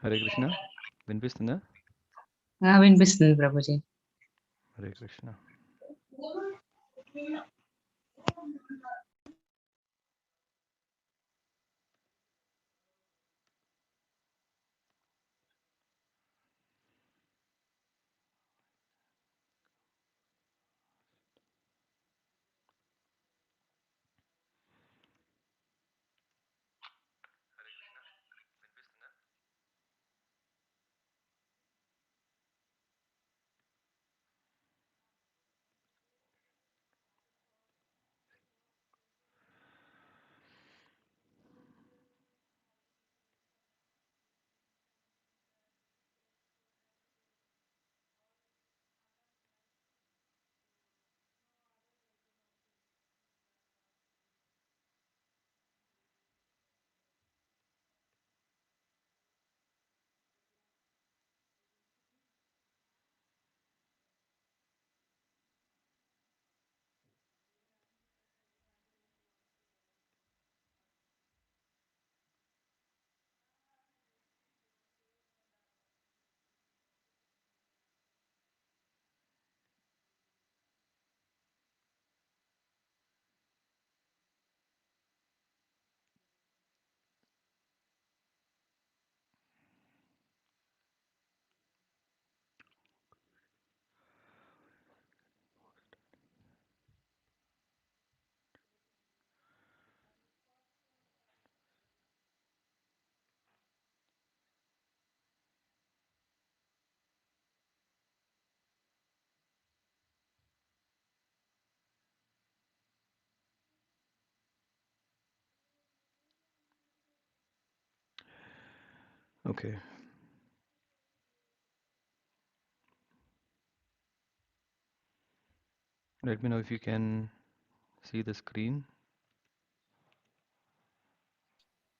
Hare Krishna. వినిపిస్తుందా? వినిపిస్తుంది Prabhuji. Hare Krishna. Okay. Let me know if you can see the screen.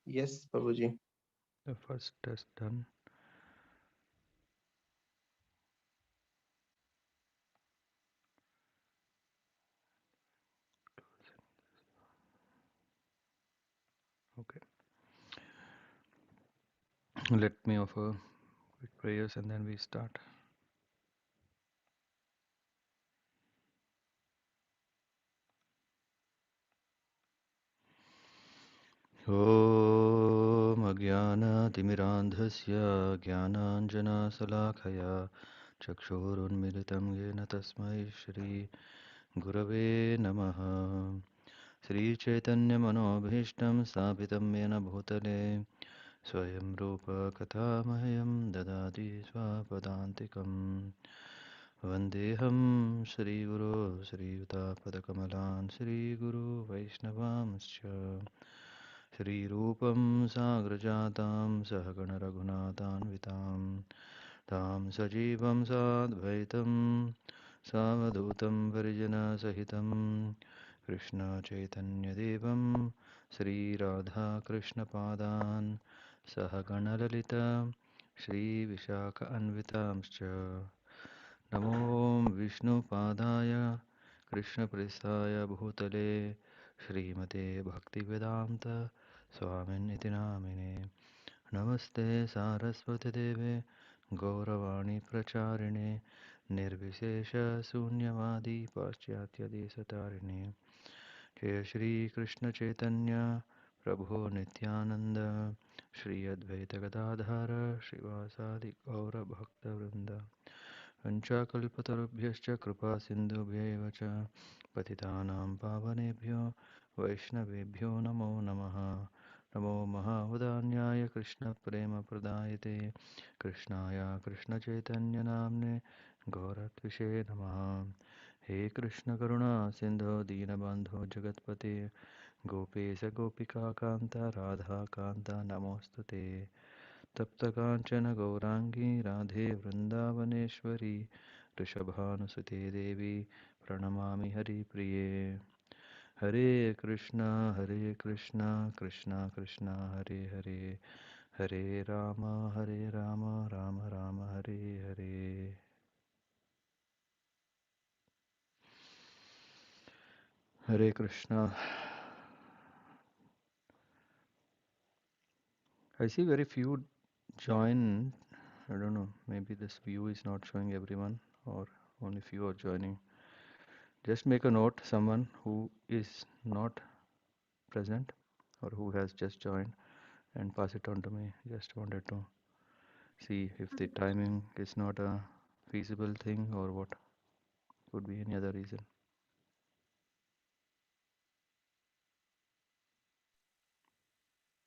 Yes, Prabhuji. The first test done. Okay. Let me offer quick prayers and then we start. ॐ अज्ञानतिमिरान्धस्य ज्ञानाञ्जनशलाखया चक्षुरुन्मिलितं येन तस्मै श्रीगुरवे नमः। श्रीचैतन्यमनोभीष्टं स्थापितं येन भूतले स्वयं रूपकथामह्यं ददाति स्वपदान्तिकम्। वन्देऽहं श्रीगुरो श्रीयुतापदकमलान् श्रीगुरो वैष्णवांश्च श्रीरूपं साग्रजातां सहगणरघुनाथान्वितां तां सजीवं साद्वैतं सावधूतं परिजनसहितं कृष्णचैतन्यदेवं श्रीराधाकृष्णपादान् सहगणललिता श्रीविशाखान्वितांश्च नमो विष्णुपादाय कृष्णप्रेष्ठाय भूतले श्रीमते भक्तिवेदान्त स्वामिनिति नामिने नमस्ते सारस्वतीदेवे गौरवाणी प्रचारिणे निर्विशेषशून्यवादी पाश्चात्यदेशतारिणे जय श्रीकृष्ण चैतन्य प्रभो नित्यानन्द श्री अद्वैत गदाधर श्रीवासादि गौरभक्तवृन्द वञ्चाकल्पतरुभ्यश्च कृपासिन्धुभ्यैव च पतितानां पावनेभ्यो वैष्णवेभ्यो नमो नमः। नमो महावदान्याय कृष्णप्रेमप्रदायते कृष्णाय कृष्णचैतन्यनाम्ने गौरत्विषे नमः। हे कृष्णकरुणा सिन्धो दीनबन्धो जगत्पते गोपेश गोपिकान्त राधाकान्त नमोऽस्तु ते। तप्तकाञ्चन गौराङ्गी राधे वृन्दावनेश्वरी वृषभानुसुते देवी प्रणमामि हरिप्रिये। हरे Krishna Krishna Krishna Hare Hare Hare Ram Ram Ram Hare Hare. Hare Krishna. I see very few join. I don't know. Maybe this view is not showing everyone, or only few are joining. Just make a note. Someone who is not present or who has just joined, and pass it on to me. Just wanted to see if the timing is not a feasible thing or what could be any other reason.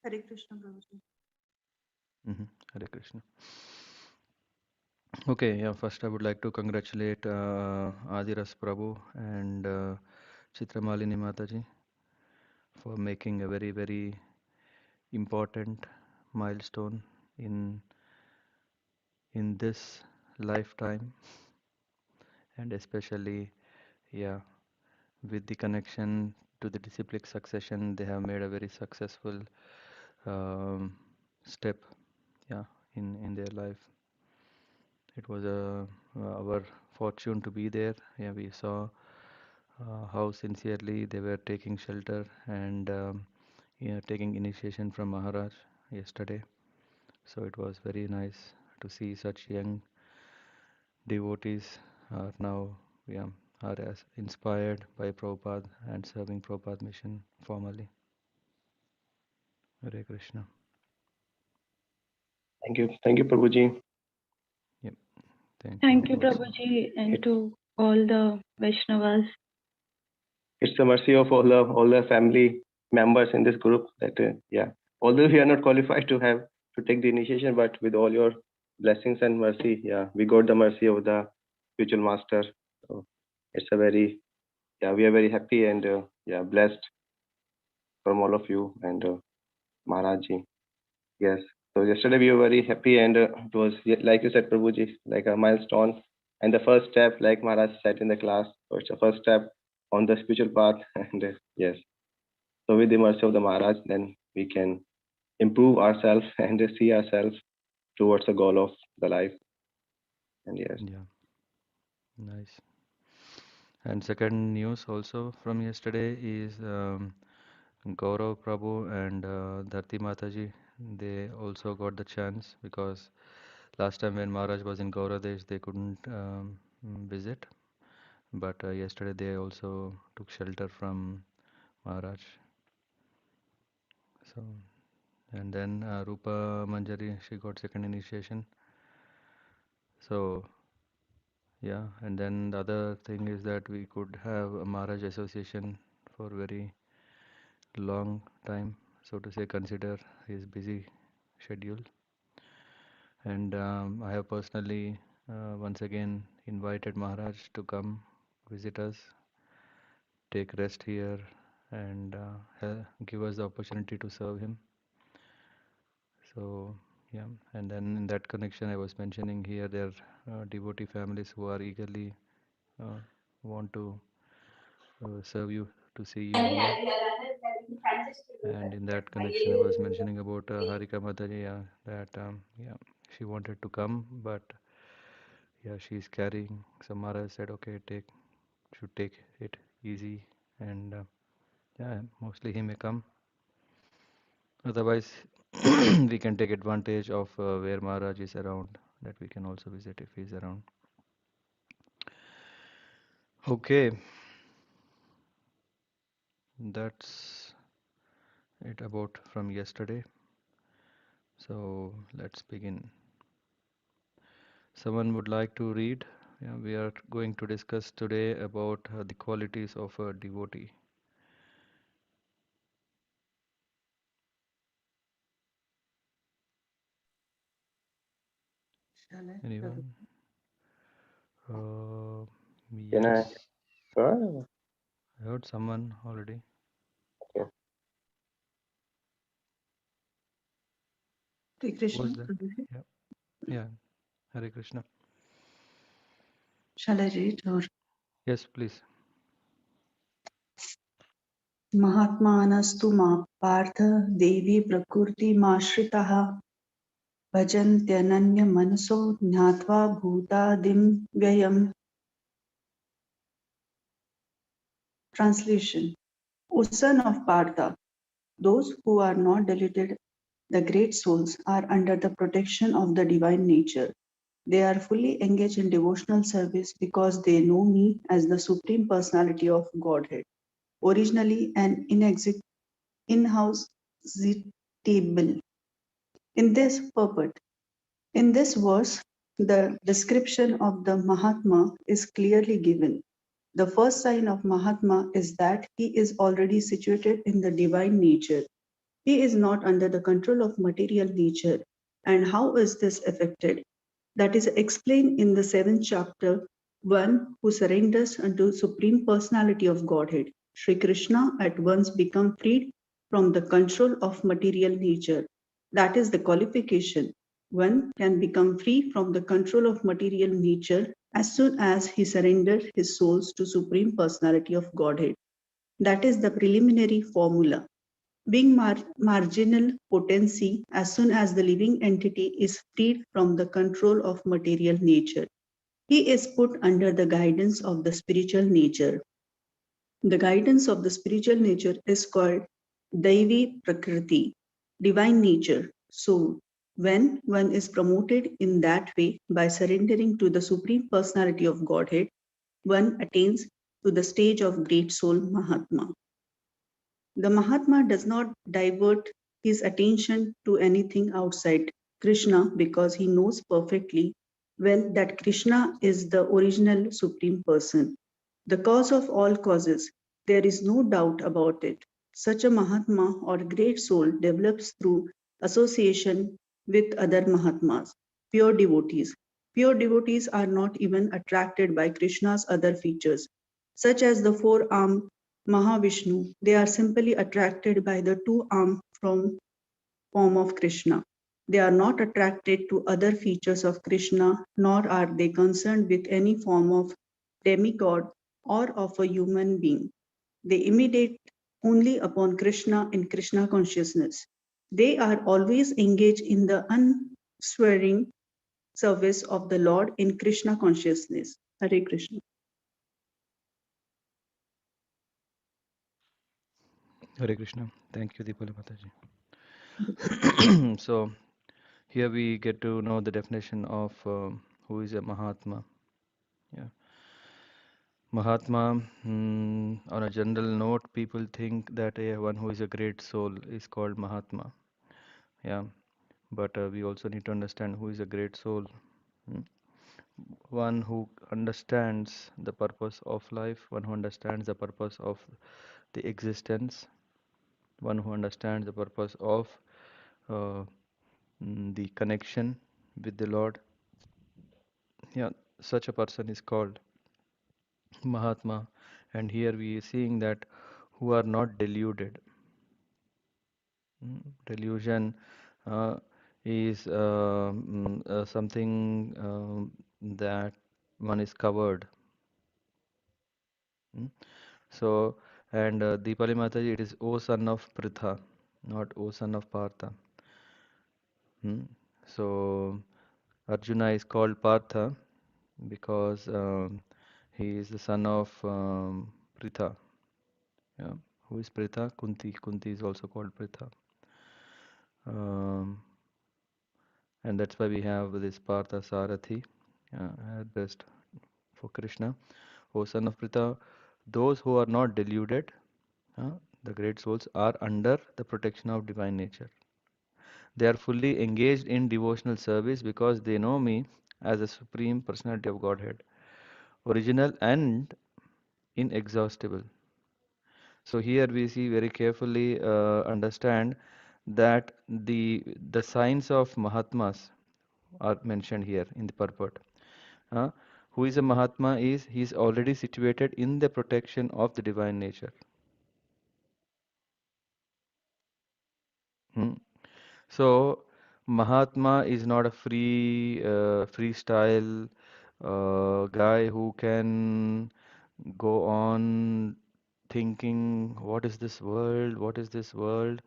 Hare Krishna, Prabhuji. Hare Krishna. Okay, yeah, first I would like to congratulate Adiras Prabhu and Chitramalini Mataji for making a very, very important milestone in this lifetime, and especially, yeah, with the connection to the disciplic succession, they have made a very successful step, yeah, in their life. It was our fortune to be there. Yeah, we saw how sincerely they were taking shelter and yeah, taking initiation from Maharaj yesterday. So it was very nice to see such young devotees are now, yeah, are as inspired by Prabhupada and serving Prabhupada mission formally. Hare Krishna. Thank you, Prabhuji. Yep. Thank you, Also. Prabhuji, and to all the Vaishnavas. It's the mercy of all the family members in this group that yeah, although we are not qualified to take the initiation, but with all your blessings and mercy, yeah, we got the mercy of the spiritual master. So it's a very, yeah, we are very happy and yeah, blessed from all of you and Maharajji. Yes. So yesterday we were very happy and it was like you said, Prabhuji, like a milestone and the first step, like Maharaj said in the class. So it's the first step on the spiritual path and yes. So with the mercy of the Maharaj, then we can improve ourselves and see ourselves towards the goal of the life. And yes. Yeah. Nice. And second news also from yesterday is Gaurav Prabhu and Dharti Mataji. They also got the chance because last time when Maharaj was in Gauradesh, they couldn't visit. But yesterday they also took shelter from Maharaj. So, and then Rupa Manjari, she got second initiation. So, yeah, and then the other thing is that we could have a Maharaj association for very long time, so to say, consider his busy schedule. And I have personally once again invited Maharaj to come visit us, take rest here, and give us the opportunity to serve him. So, yeah, and then in that connection, I was mentioning here there are devotee families who are eagerly want to serve you, to see you here. And in that connection, I was mentioning about Harika Mataji, that yeah, she wanted to come, but yeah, she's carrying. So Maharaj said, okay, should take it easy, and yeah, mostly he may come. Otherwise, we can take advantage of where Maharaj is around, that we can also visit if he's around. Okay, that's it about from yesterday. So let's begin. Someone would like to read? Yeah, we are going to discuss today about the qualities of a devotee. Anyone? Can I? Yes, Oh, I heard someone already. okay. Hare Who Krishna, was that? Prabhuji. Yeah, yeah. Hare Krishna. Shall I read? Or Yes, please. Mahatmanastu ma partha devi prakurti mashritaha bhajantyananya manaso jnatva bhutadim vyayam. Translation. O son of Partha, those who are not deluded the great souls, are under the protection of the divine nature. They are fully engaged in devotional service because they know me as the Supreme Personality of Godhead, originally and in-house table. In this purport, in this verse, the description of the Mahatma is clearly given. The first sign of Mahatma is that he is already situated in the divine nature. He is not under the control of material nature. And how is this affected? That is explained in the seventh chapter. One who surrenders unto Supreme Personality of Godhead, Sri Krishna, at once become freed from the control of material nature. That is the qualification. One can become free from the control of material nature as soon as he surrenders his souls to Supreme Personality of Godhead. That is the preliminary formula. Being marginal potency, as soon as the living entity is freed from the control of material nature, he is put under the guidance of the spiritual nature. The guidance of the spiritual nature is called Daivi Prakriti, divine nature. So, when one is promoted in that way by surrendering to the Supreme Personality of Godhead, one attains to the stage of Great Soul Mahatma. The Mahatma does not divert his attention to anything outside Krishna because he knows perfectly well that Krishna is the original Supreme Person, the cause of all causes. There is no doubt about it. Such a Mahatma or great soul develops through association with other Mahatmas, pure devotees. Pure devotees are not even attracted by Krishna's other features, such as the four-armed Mahavishnu. They are simply attracted by the two-armed form of Krishna. They are not attracted to other features of Krishna, nor are they concerned with any form of demigod or of a human being. They imitate only upon Krishna in Krishna consciousness. They are always engaged in the unswearing service of the Lord in Krishna consciousness. Hare Krishna. Hare Krishna. Thank you, Deepali Mataji. So here we get to know the definition of who is a Mahatma. Yeah. Mahatma, on a general note, people think that one who is a great soul is called Mahatma. Yeah. But we also need to understand who is a great soul. Hmm. One who understands the purpose of life, one who understands the purpose of the existence, one who understands the purpose of uh, the connection with the Lord. Yeah, such a person is called Mahatma. And here we are seeing that who are not deluded. Delusion uh, is something that one is covered. Mm. So, and Deepali Mataji, it is O son of Pritha, not O son of Partha. So, Arjuna is called Partha because he is the son of Pritha. Yeah. Who is Pritha? Kunti. Kunti is also called Pritha. Um, and that's why we have this Partha Sarathi addressed for Krishna. O son of Pritha, those who are not deluded, uh, the great souls, are under the protection of divine nature. They are fully engaged in devotional service because they know me as the Supreme Personality of Godhead, original and inexhaustible. So here we see very carefully understand that the signs of Mahatmas are mentioned here in the purport. Uh, who is a Mahatma is he is already situated in the protection of the divine nature. Hmm. So Mahatma is not a freestyle guy who can go on thinking, what is this world? What is this world?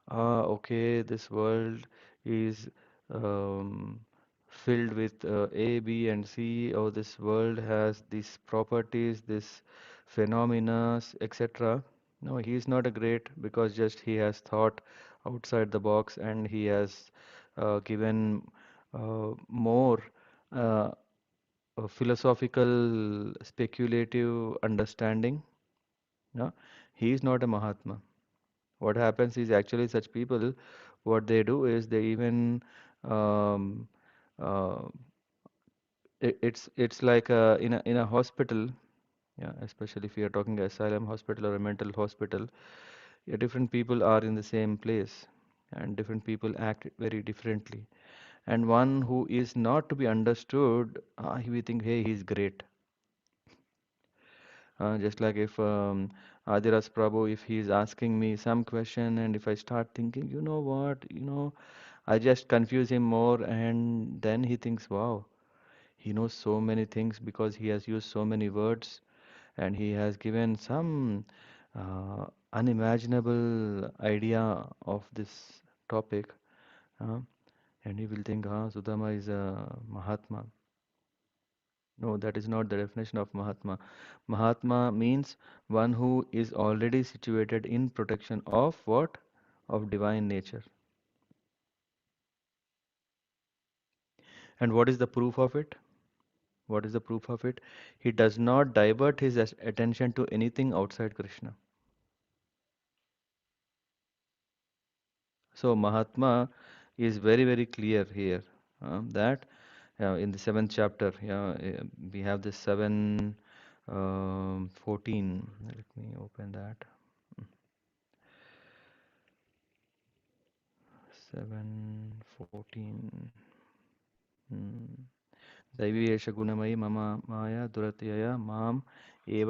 Okay, this world is um, filled with A, B, and C. Oh, this world has these properties, this phenomena, etc. No, he is not a great because just he has thought outside the box, and he has given more uh, philosophical, speculative understanding. No, he is not a Mahatma. What happens is actually such people, what they do is they even um, uh, it's like in a hospital, yeah, especially if you are talking asylum hospital or a mental hospital, yeah, different people are in the same place, and different people act very differently. And one who is not to be understood, we think, hey, he's great. Just like if Adiras Prabhu, if he is asking me some question, and if I start thinking, you know what, I just confuse him more, and then he thinks, wow, he knows so many things because he has used so many words, and he has given some unimaginable idea of this topic. Uh, and he will think, Sudama is a Mahatma. No, that is not the definition of Mahatma. Mahatma means one who is already situated in protection of what? Of divine nature. And what is the proof of it? What is the proof of it? He does not divert his attention to anything outside Krishna. So Mahatma is very, very clear here, that in the seventh chapter, we have this 7:14. Let me open that. 7:14. दैवी एष गुणमयी मम माया दुरत्यया माम एव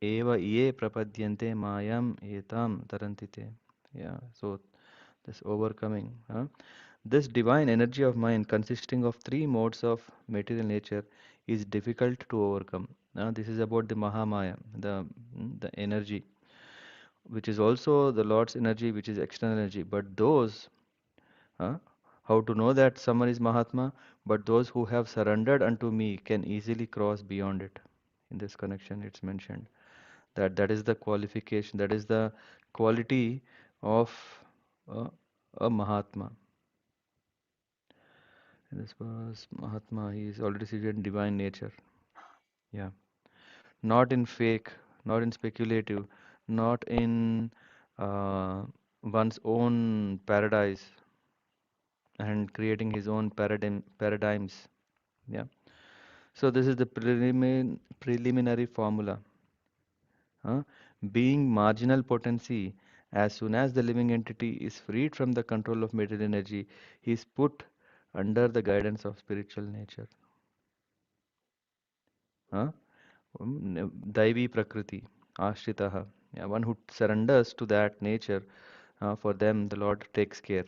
एव ये प्रपद्यन्ते मायाम एताम तरन्ति ते. Yeah, so this overcoming, this divine energy of mind consisting of three modes of material nature is difficult to overcome. This is about the Mahamaya, the energy, which is also the Lord's energy, which is external energy. But those Huh? How to know that someone is Mahatma? But those who have surrendered unto me can easily cross beyond it. In this connection, it's mentioned that that is the qualification, that is the quality of uh, a Mahatma. And this was Mahatma. He is already seated in divine nature. Yeah, not in fake, not in speculative, not in uh, one's own paradise and creating his own paradigms. Yeah. So this is the preliminary formula. Huh? Being marginal potency, as soon as the living entity is freed from the control of material energy, he is put under the guidance of spiritual nature. Huh? Daivi Prakriti, Ashritaha. Yeah, one who surrenders to that nature, for them the Lord takes care.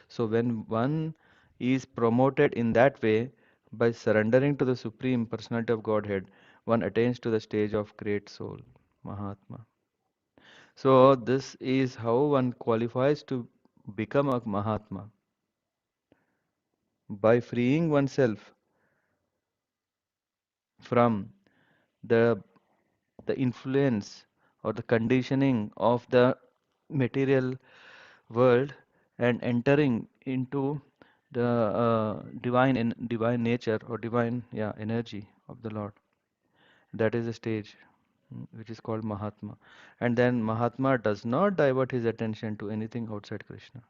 So when one is promoted in that way, by surrendering to the Supreme Personality of Godhead, one attains to the stage of great soul, Mahatma. So this is how one qualifies to become a Mahatma, by freeing oneself from the the influence or the conditioning of the material world, and entering into the divine nature, or divine, energy of the Lord. That is a stage, which is called Mahatma. And then Mahatma does not divert his attention to anything outside Krishna.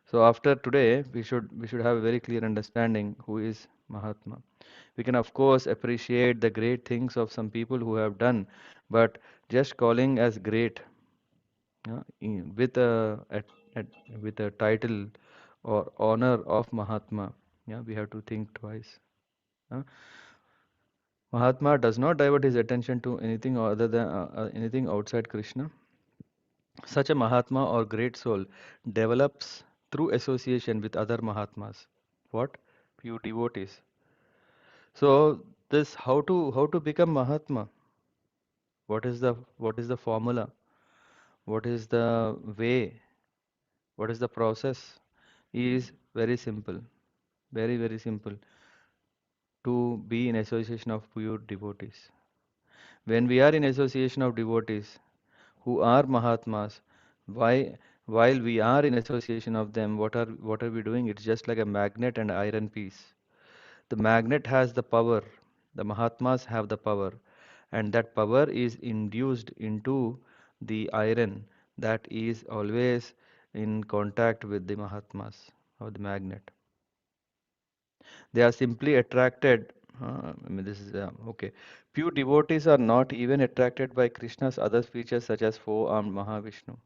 So after today, we should have a very clear understanding who is Mahatma. We can of course appreciate the great things of some people who have done, but just calling as great, with with a title or honor of Mahatma, we have to think twice. uh. Mahatma does not divert his attention to anything other than anything outside Krishna. Such a Mahatma or great soul develops through association with other Mahatmas. What? Pure devotees. So this, how to become Mahatma? What is the formula? What is the way? What is the process? Is very simple. Very, very simple. To be in association of pure devotees. When we are in association of devotees who are Mahatmas, While we are in association of them, what are we doing? It's just like a magnet and iron piece. The magnet has the power, the Mahatmas have the power, and that power is induced into the iron that is always in contact with the Mahatmas or the magnet. They are simply attracted. This is okay. Pure devotees are not even attracted by Krishna's other features such as four-armed Mahavishnu.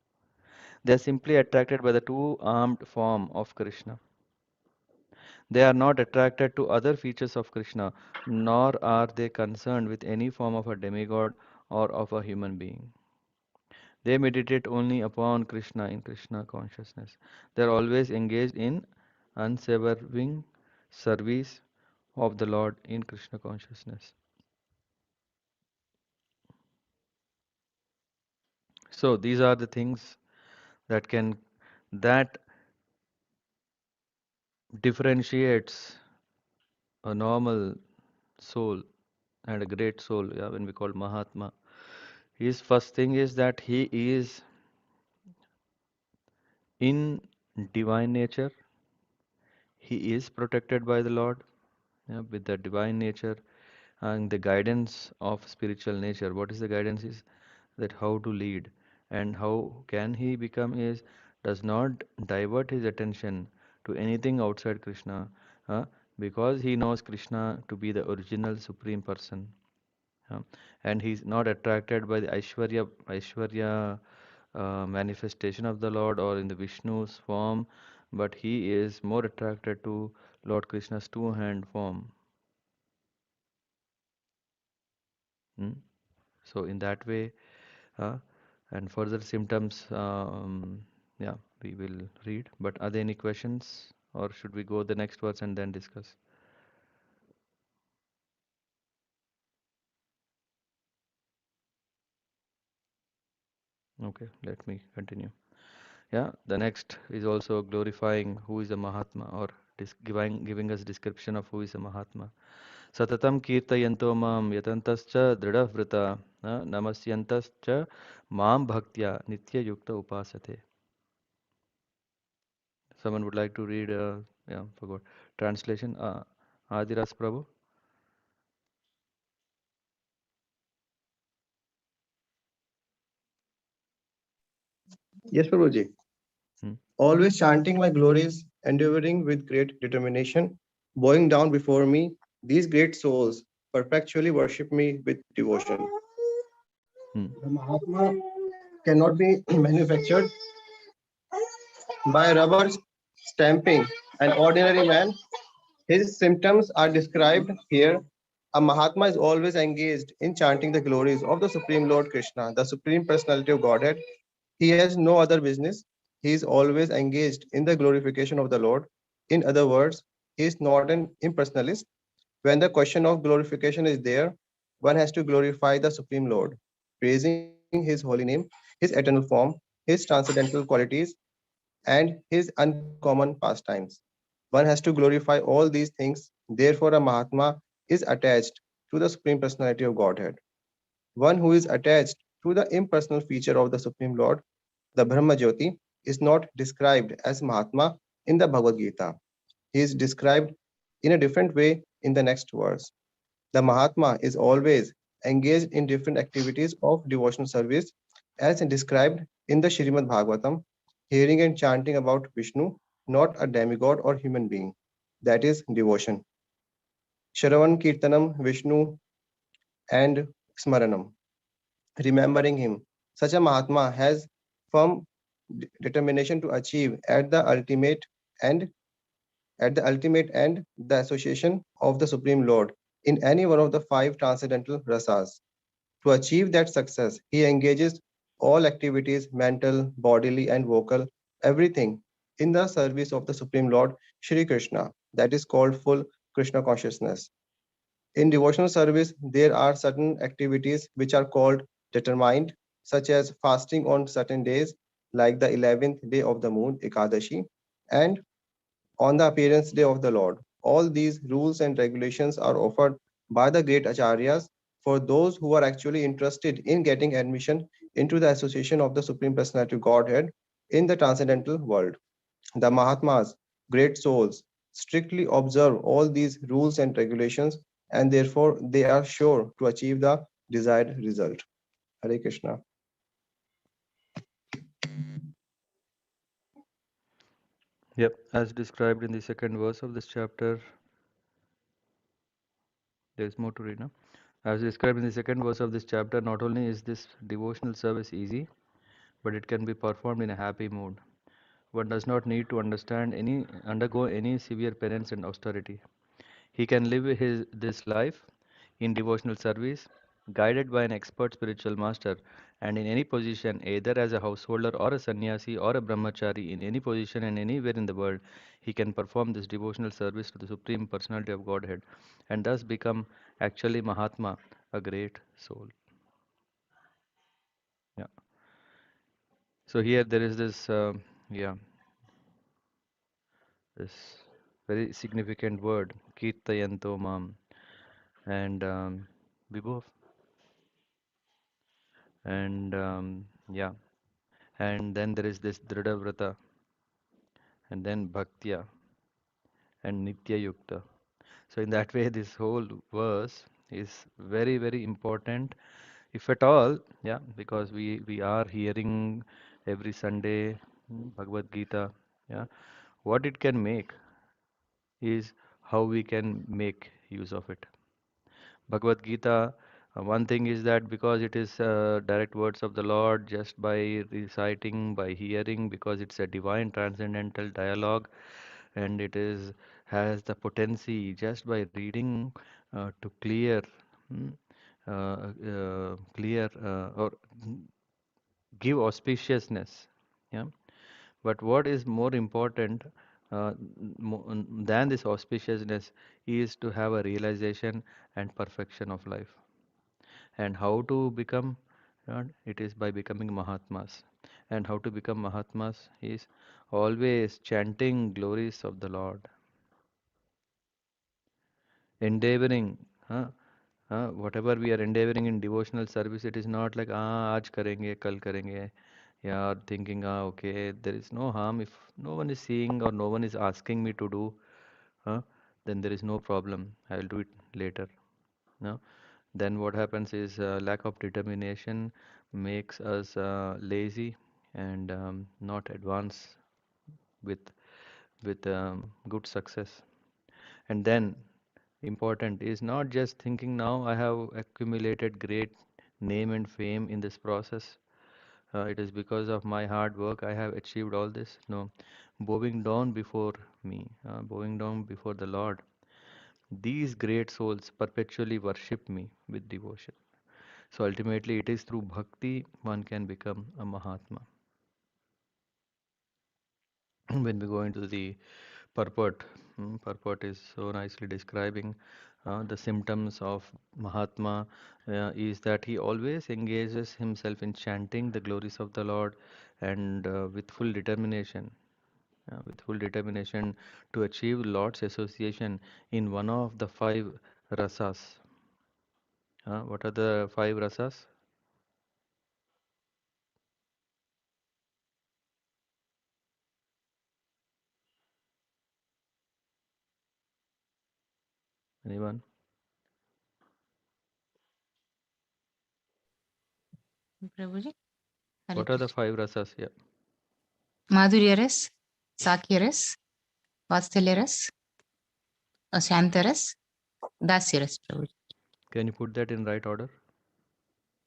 They are simply attracted by the two-armed form of Krishna. They are not attracted to other features of Krishna, nor are they concerned with any form of a demigod or of a human being. They meditate only upon Krishna in Krishna consciousness. They are always engaged in unswerving service of the Lord in Krishna consciousness. So these are the things that differentiates a normal soul and a great soul, yeah, when we call Mahatma. His first thing is that he is in divine nature. He is protected by the Lord, yeah, with the divine nature and the guidance of spiritual nature. What is the guidance is that how to lead and how can he become is does not divert his attention to anything outside Krishna, uh, because he knows Krishna to be the original supreme person. uh, and he's not attracted by the Aishwarya manifestation of the Lord or in the Vishnu's form, but he is more attracted to Lord Krishna's two-hand form. Hmm? So in that way, uh, and further symptoms, yeah, we will read. But are there any questions, or should we go the next words and then discuss? Okay, let me continue. Yeah, the next is also glorifying who is a Mahatma or giving us description of who is a Mahatma. Satatam kirtayanto mam yatantascha dridhavrita namasyantascha mam bhaktya nitya yukta upasate. Someone would like to read, yeah, forgot. Translation, Adiras Prabhu. Yes, Prabhuji. Hmm. Always chanting my glories, endeavoring with great determination, bowing down before me, these great souls perpetually worship me with devotion. Hmm. The Mahatma cannot be manufactured by rubber stamping an ordinary man. His symptoms are described here. A Mahatma is always engaged in chanting the glories of the Supreme Lord Krishna, the Supreme Personality of Godhead. He has no other business. He is always engaged in the glorification of the Lord. In other words, he is not an impersonalist. When the question of glorification is there, one has to glorify the Supreme Lord, praising his holy name, his eternal form, his transcendental qualities, and his uncommon pastimes. One has to glorify all these things. Therefore, a Mahatma is attached to the Supreme Personality of Godhead. One who is attached to the impersonal feature of the Supreme Lord, the Brahma Jyoti, is not described as Mahatma in the Bhagavad Gita. He is described in a different way in the next verse. The Mahatma is always engaged in different activities of devotional service as described in the Srimad Bhagavatam, hearing and chanting about Vishnu, not a demigod or human being. That is devotion. Shravan Kirtanam Vishnu and Smaranam, remembering him. Such a Mahatma has firm determination to achieve end at the ultimate end the association of the Supreme Lord in any one of the five transcendental rasas. To achieve that success, he engages all activities, mental, bodily, and vocal, everything in the service of the Supreme Lord, Shri Krishna. That is called full Krishna consciousness. In devotional service, there are certain activities which are called determined, such as fasting on certain days, like the 11th day of the moon, Ekadashi, and on the appearance day of the Lord. All these rules and regulations are offered by the great acharyas for those who are actually interested in getting admission into the association of the Supreme Personality of Godhead in the transcendental world. The Mahatmas, great souls, strictly observe all these rules and regulations, and therefore they are sure to achieve the desired result. Hare Krishna. Yep, as described in the second verse of this chapter, there's more to read now. As described in the second verse of this chapter, not only is this devotional service easy, but it can be performed in a happy mood. One does not need to undergo any severe penance and austerity. He can live this life in devotional service, guided by an expert spiritual master, and in any position, either as a householder or a sannyasi or a brahmachari, in any position and anywhere in the world, he can perform this devotional service to the Supreme Personality of Godhead, and thus become actually Mahatma, a great soul. Yeah. So here there is this, yeah, this very significant word, Kirtayanto Mam, and Vibhuv, and yeah, and then there is this Dridhavrata, and then Bhaktya, and Nitya Yukta. So in that way, this whole verse is very, very important, if at all, yeah, because we are hearing every Sunday Bhagavad Gita, yeah. What it can make is how we can make use of it. Bhagavad Gita, one thing is that because it is direct words of the Lord, just by reciting, by hearing, because it's a divine transcendental dialogue, and it is has the potency just by reading to mm, clear or give auspiciousness. Yeah. But what is more important than this auspiciousness is to have a realization and perfection of life. And how to become? It is by becoming Mahatmas. And how to become Mahatmas is always chanting glories of the Lord, endeavoring. Whatever we are endeavoring in devotional service, it is not like aaj karenge, kal karenge. Yeah, thinking okay, there is no harm if no one is seeing or no one is asking me to do. Huh? Then there is no problem. I will do it later. No, then what happens is lack of determination makes us lazy and not advance with good success. And then important is not just thinking now I have accumulated great name and fame in this process. It is because of my hard work I have achieved all this. No, bowing down before me, bowing down before the Lord. These great souls perpetually worship me with devotion. So ultimately, it is through bhakti one can become a Mahatma. When we go into the purport, purport is so nicely describing the symptoms of Mahatma is that he always engages himself in chanting the glories of the Lord and with full determination to achieve Lord's association in one of the five rasas. What are the five rasas? Anyone? Prabhuji, Hare What are the Krishna. five rasas? Yeah. Madhurya ras, Sakya ras, Vatsalya ras, Shanta ras, Dasya ras, Prabhuji. Can you put that in right order?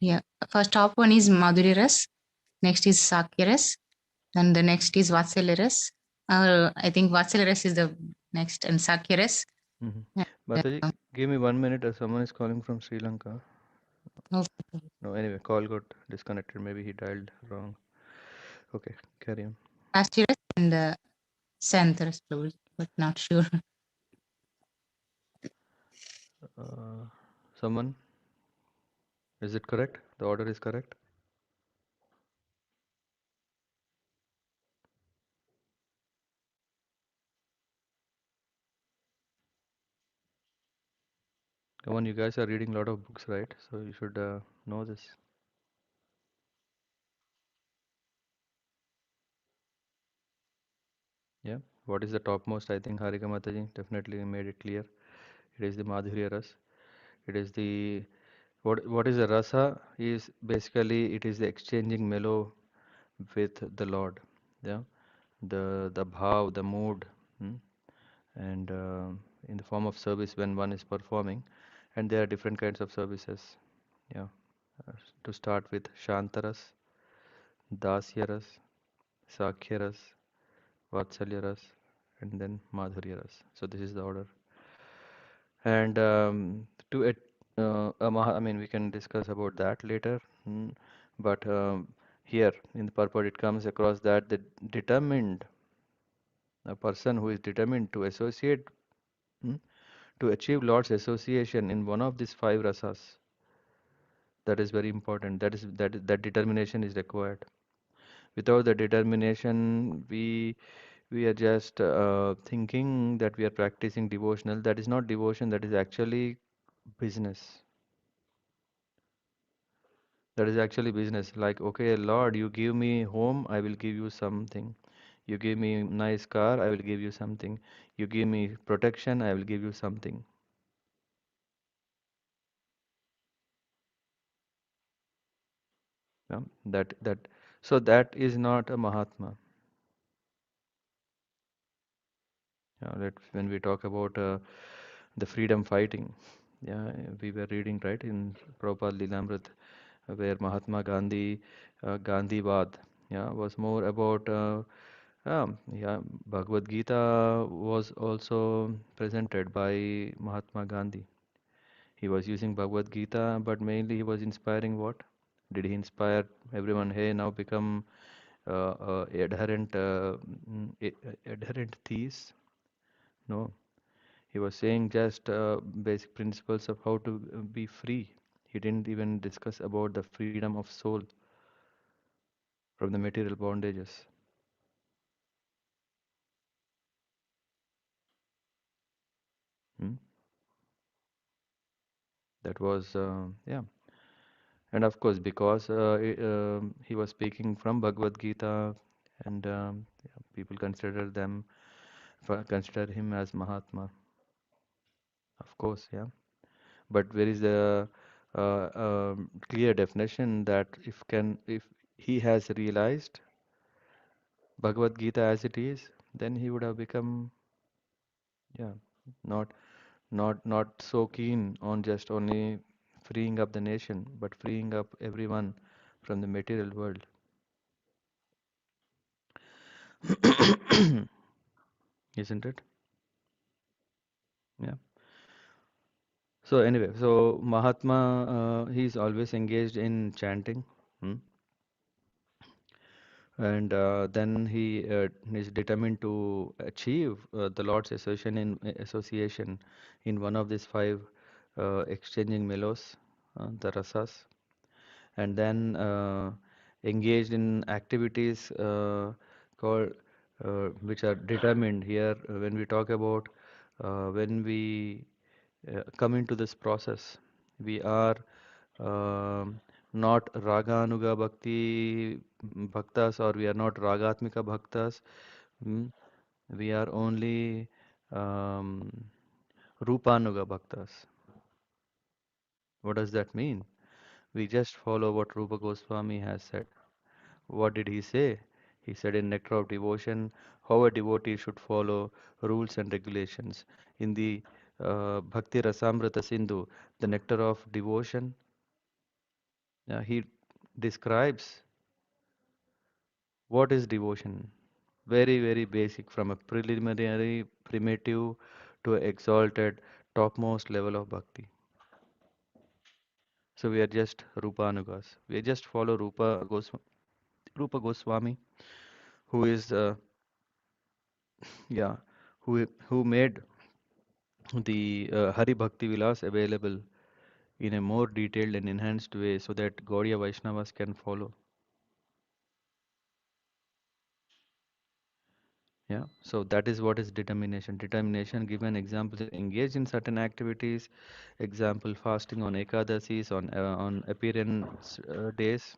Yeah. First top one is Madhurya ras, next is Sakya ras, and the next is Vatsalya ras. I think Vatsalya ras is the next, and Sakya ras. Mm-hmm. And, Mataji, give me 1 minute. Someone is calling from Sri Lanka. okay. No, anyway, call got disconnected. Maybe he dialed wrong. Okay, carry on. Dasya ras and Shanta ras, Prabhuji, but not sure. Uh, Someone, is it correct? The order is correct? Come on, you guys are reading a lot of books, right? So you should know this. Yeah. What is the topmost? I think Harika Mataji definitely made it clear. It is the Madhurya Ras. It is the what is the rasa is basically it is the exchanging mellow with the Lord. Yeah. The bhav, the mood, and in the form of service when one is performing, and there are different kinds of services. Yeah. Uh, to start with Shantaras, Dasyaras, Sakhyaras, Vatsalyaras, and then Madhuryaras. So this is the order. And to it, I mean, we can discuss about that later. But here in the purport, it comes across that the determined, a person who is determined to associate, mm, to achieve Lord's association in one of these five rasas, that is very important. That determination is required. Without the determination, we are just thinking that we are practicing devotional. That is not devotion. That is actually business. That is actually business. Like, okay, Lord, you give me home, I will give you something. You give me nice car, I will give you something. You give me protection, I will give you something. Yeah, that so that is not a Mahatma. Yeah, that when we talk about the freedom fighting, yeah, we were reading right in Prabhupada Lilamrit, where Mahatma Gandhi, Gandhivad, yeah, was more about. Yeah, Bhagavad Gita was also presented by Mahatma Gandhi. He was using Bhagavad Gita, but mainly he was inspiring what? Did he inspire everyone? Hey, now become adherent theists? No. He was saying just basic principles of how to be free. He didn't even discuss about the freedom of soul from the material bondages. Hmm? That was, yeah. And of course, because he was speaking from Bhagavad Gita, and yeah, people consider him as Mahatma. Of course, yeah. But where is the clear definition that if he has realized Bhagavad Gita as it is, then he would have become, yeah, not not so keen on just only freeing up the nation, but freeing up everyone from the material world. Isn't it? Yeah. So anyway, so Mahatma, he's always engaged in chanting, and then he is determined to achieve the Lord's association in one of these five exchanging mellows, the rasas, and then engaged in activities called which are determined here when we talk about when we come into this process. We are not Raganuga Bhakti Bhaktas, or we are not Ragatmika Bhaktas. mm, We are only um, Rupanuga Bhaktas. What does that mean? We just follow what Rupa Goswami has said. What did he say? He said in Nectar of Devotion, how a devotee should follow rules and regulations. In the Bhakti Rasamrita Sindhu, the Nectar of Devotion, he describes what is devotion. Very, very basic, from a preliminary, primitive to exalted, topmost level of bhakti. So we are just Rupanugas. We just follow Rupa Goswami, who is yeah, who made the Hari Bhakti Vilas available in a more detailed and enhanced way so that Gaudiya Vaishnavas can follow. Yeah, so that is what is determination. Determination, given examples, engage in certain activities, example fasting on Ekadasis, on appearance days,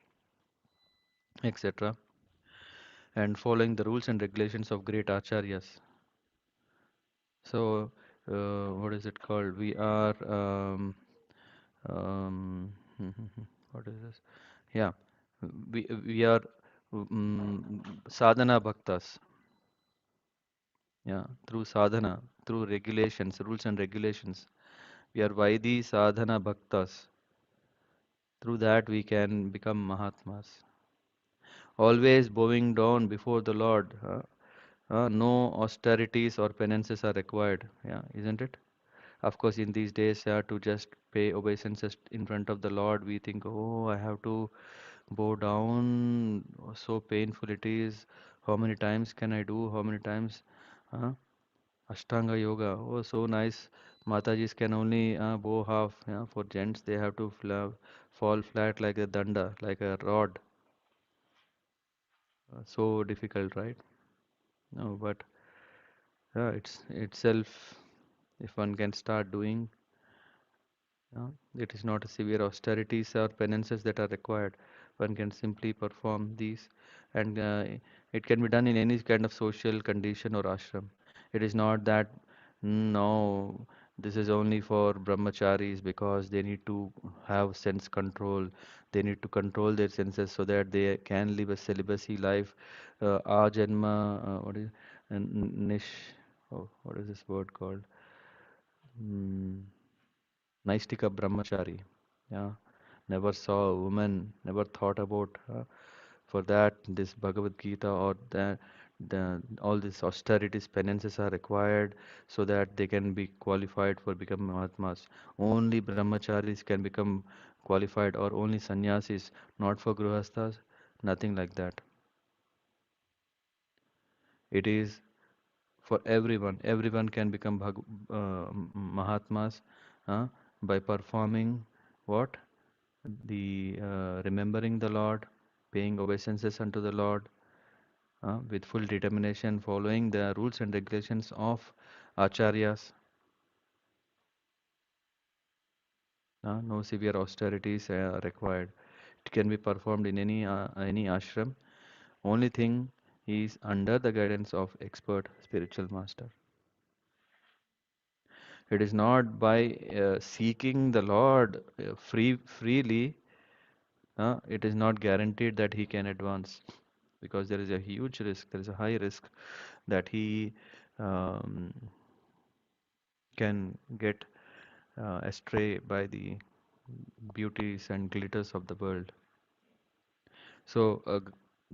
etc. and following the rules and regulations of great acharyas. So, what is it called? We are, um, what is this? Yeah, we are sadhana bhaktas. Yeah, through sadhana, through regulations, rules and regulations. We are Vaidi sadhana bhaktas. Through that we can become Mahatmas. Always bowing down before the Lord. No austerities or penances are required. Yeah, isn't it? Of course, in these days, to just pay obeisances in front of the Lord, we think, oh, I have to bow down. So painful it is. How many times can I do? How many times? Uh, Ashtanga yoga. Oh, so nice. Matajis can only bow half. Yeah, for gents, they have to fall flat like a danda, like a rod. So difficult, right? No, but it's itself. If one can start doing, it is not a severe austerities or penances that are required. One can simply perform these, and it can be done in any kind of social condition or ashram. It is not that no, this is only for brahmacharis because they need to have sense control. They need to control their senses so that they can live a celibacy life. Ajanma, what is nish? Oh, what is this word called? Hmm. Naistika brahmachari. Yeah, never saw a woman, never thought about for that this Bhagavad Gita or all these austerities, penances are required so that they can be qualified for becoming Mahatmas. Only brahmacharis can become qualified or only sannyasis, not for grihasthas, nothing like that. It is for everyone. Everyone can become Mahatmas by performing what? The remembering the Lord, paying obeisances unto the Lord with full determination, following the rules and regulations of acharyas. No severe austerities required. It can be performed in any ashram. Only thing is under the guidance of expert spiritual master. It is not by seeking the Lord freely. It is not guaranteed that he can advance because there is a huge risk, there is a high risk that he um, can get astray by the beauties and glitters of the world. So,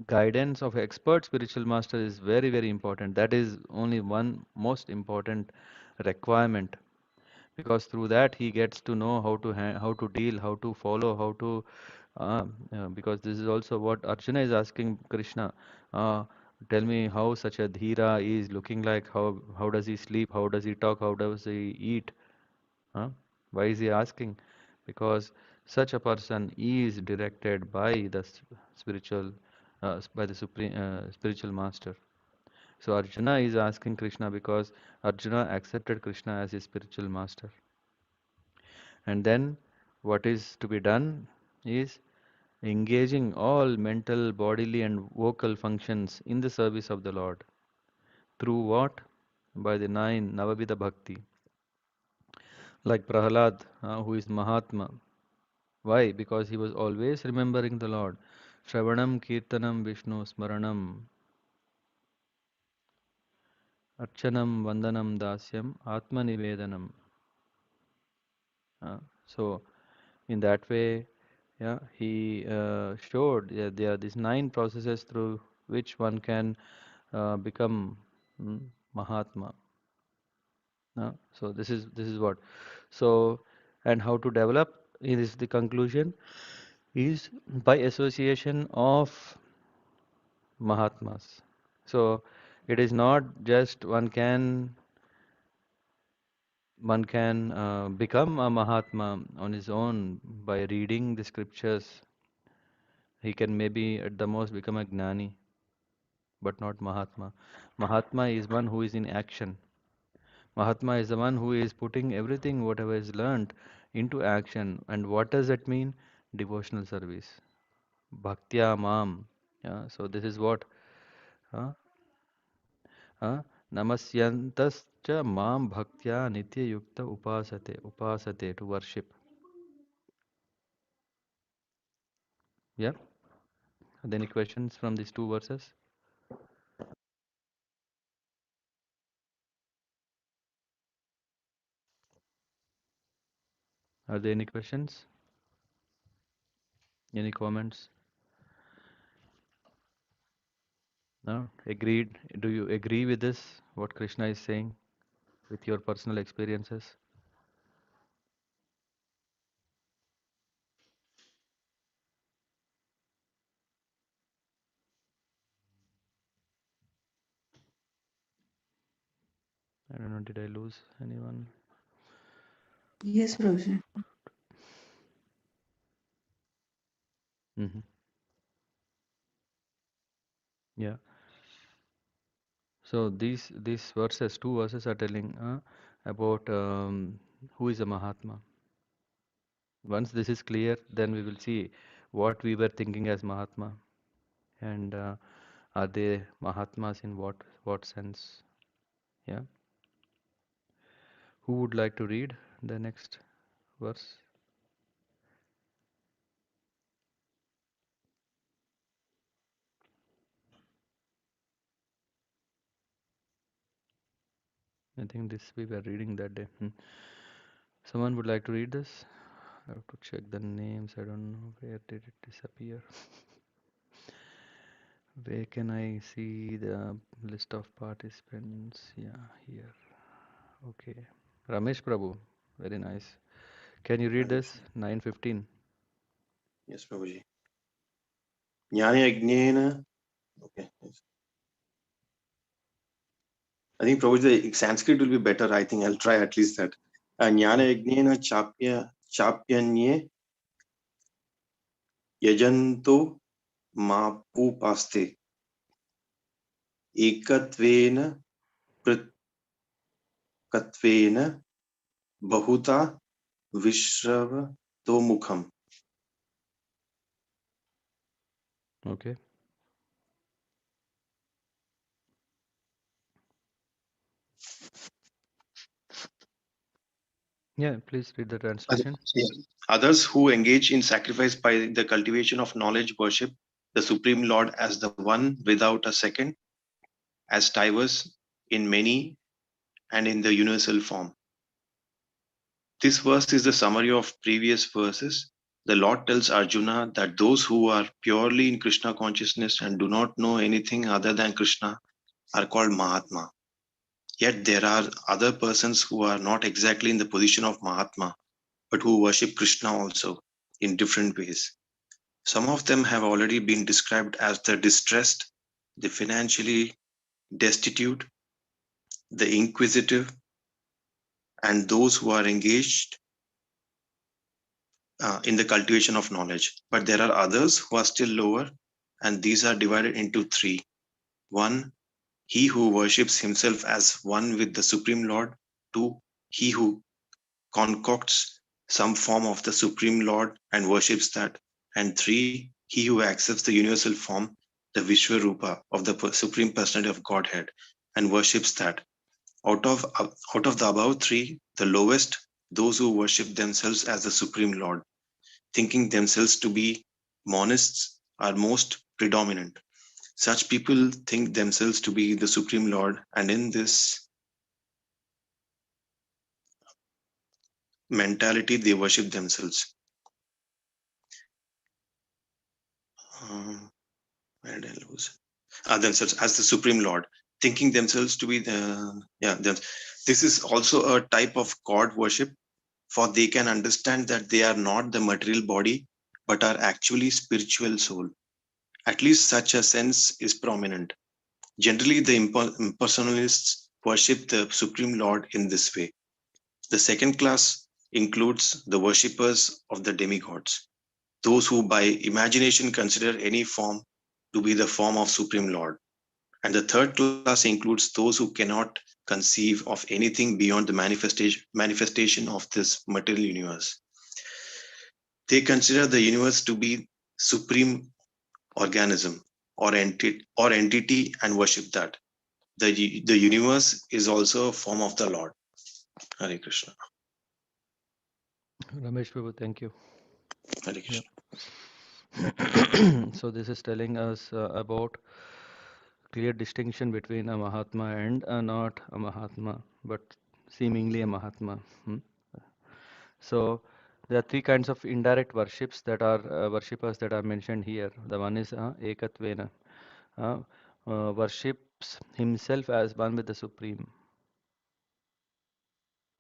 guidance of expert spiritual master is very, very important. That is only one most important requirement because through that he gets to know how to deal, how to follow, how to because this is also what Arjuna is asking Krishna. Uh, Tell me how such a dhira is looking like. How does he sleep? How does he talk? How does he eat? Huh? Why is he asking? Because such a person is directed by the spiritual, by the supreme spiritual master. So Arjuna is asking Krishna because Arjuna accepted Krishna as his spiritual master. And then what is to be done is engaging all mental, bodily, and vocal functions in the service of the Lord. Through what? By the 9 Navavidha Bhakti. Like Prahalad, who is Mahatma. Why? Because he was always remembering the Lord. Shravanam, Kirtanam, Vishnu, Smaranam, Archanam, Vandanam, Dasyam, Atma Nivedanam. So, in that way, yeah, he showed there are these 9 processes through which one can become Mahatma. So this is what. So, and how to develop is the conclusion is by association of Mahatmas. So it is not just one can become a Mahatma on his own by reading the scriptures. He can maybe at the most become a Gnani, but not Mahatma. Mahatma is one who is in action. Mahatma is the one who is putting everything, whatever is learned, into action. And what does that mean? Devotional service. Bhaktya Mam. Yeah, so this is what Namasyantascha mam bhaktya nitya yukta upasate, to worship. Yeah. Are there any questions from these two verses? Are there any questions? Any comments? No? Agreed? Do you agree with this, what Krishna is saying, with your personal experiences? I don't know, did I lose anyone? Yes, Prabhuji. Mm-hmm. Yeah. So these verses, two verses are telling about who is a Mahatma. Once this is clear, then we will see what we were thinking as Mahatma, and are they Mahatmas in what sense? Yeah. Who would like to read the next verse? I think this we were reading that day. Someone would like to read this? I have to check the names. I don't know where did it disappear. Where can I see the list of participants? Yeah, here. Okay. Ramesh Prabhu. Very nice. Can you read this? 9:15. Yes, Prabhuji. Jnana Yajnena. Okay. Yes. I think Prabhuji, the Sanskrit will be better. I think I'll try at least that. Jnana Yajnena Chapyanye Yajanto Mapupaste Ekatvena Pratkatveena Bahuta Vishrava Tomukham. Okay. Yeah, please read the translation. Others who engage in sacrifice by the cultivation of knowledge worship the Supreme Lord as the one without a second, as diverse in many and in the universal form. This verse is the summary of previous verses. The Lord tells Arjuna that those who are purely in Krishna consciousness and do not know anything other than Krishna are called Mahatma. Yet there are other persons who are not exactly in the position of Mahatma, but who worship Krishna also in different ways. Some of them have already been described as the distressed, the financially destitute, the inquisitive, and those who are engaged in the cultivation of knowledge. But there are others who are still lower, and these are divided into three. One, he who worships himself as one with the Supreme Lord. Two, he who concocts some form of the Supreme Lord and worships that. And three, he who accepts the universal form, the Vishwarupa of the Supreme Personality of Godhead, and worships that. Out of the above three, the lowest, those who worship themselves as the Supreme Lord, thinking themselves to be monists, are most predominant. Such people think themselves to be the Supreme Lord, and in this mentality, they worship themselves. Where did I lose? Themselves as the Supreme Lord, thinking themselves to be this is also a type of God worship, for they can understand that they are not the material body, but are actually spiritual soul. At least such a sense is prominent. Generally, the impersonalists worship the Supreme Lord in this way. The second class includes the worshippers of the demigods, those who by imagination consider any form to be the form of Supreme Lord. And the third class includes those who cannot conceive of anything beyond the manifestation of this material universe. They consider the universe to be supreme organism, or entity and worship that. The universe is also a form of the Lord. Hare Krishna. Ramesh Prabhu, thank you. Hare Krishna. So this is telling us about clear distinction between a Mahatma and a not a Mahatma, but seemingly a Mahatma. So there are three kinds of indirect worships that are worshippers that are mentioned here. The one is Ekatvena, worships himself as one with the Supreme.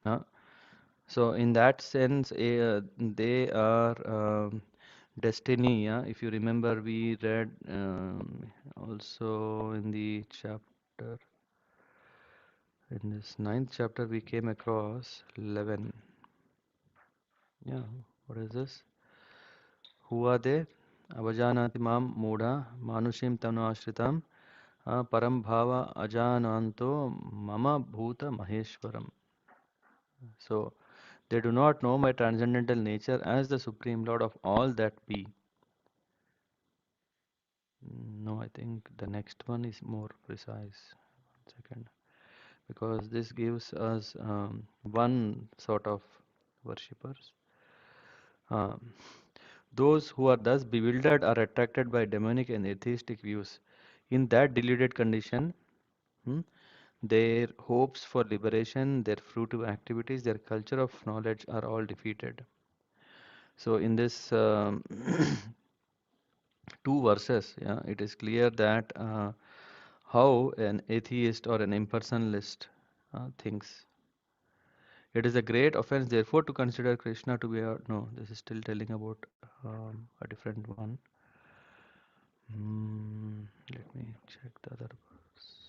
Uh, so in that sense, they are destiny. If you remember, we read also in the chapter, in this ninth chapter, we came across 11. Yeah, what is this? Who are they? Avajanati mam mudha manushim tanu ashritam param bhava ajananto mama bhuta maheshwaram. So they do not know my transcendental nature as the Supreme Lord of all that be. No, I think the next one is more precise. 1 second. Because this gives us one sort of worshippers. Um, those who are thus bewildered are attracted by demonic and atheistic views. In that deluded condition, their hopes for liberation, their fruitive activities, their culture of knowledge are all defeated. So in this two verses, it is clear that how an atheist or an impersonalist thinks. It is a great offense, therefore, to consider Krishna to be a... No, this is still telling about a different one. Let me check the other verse.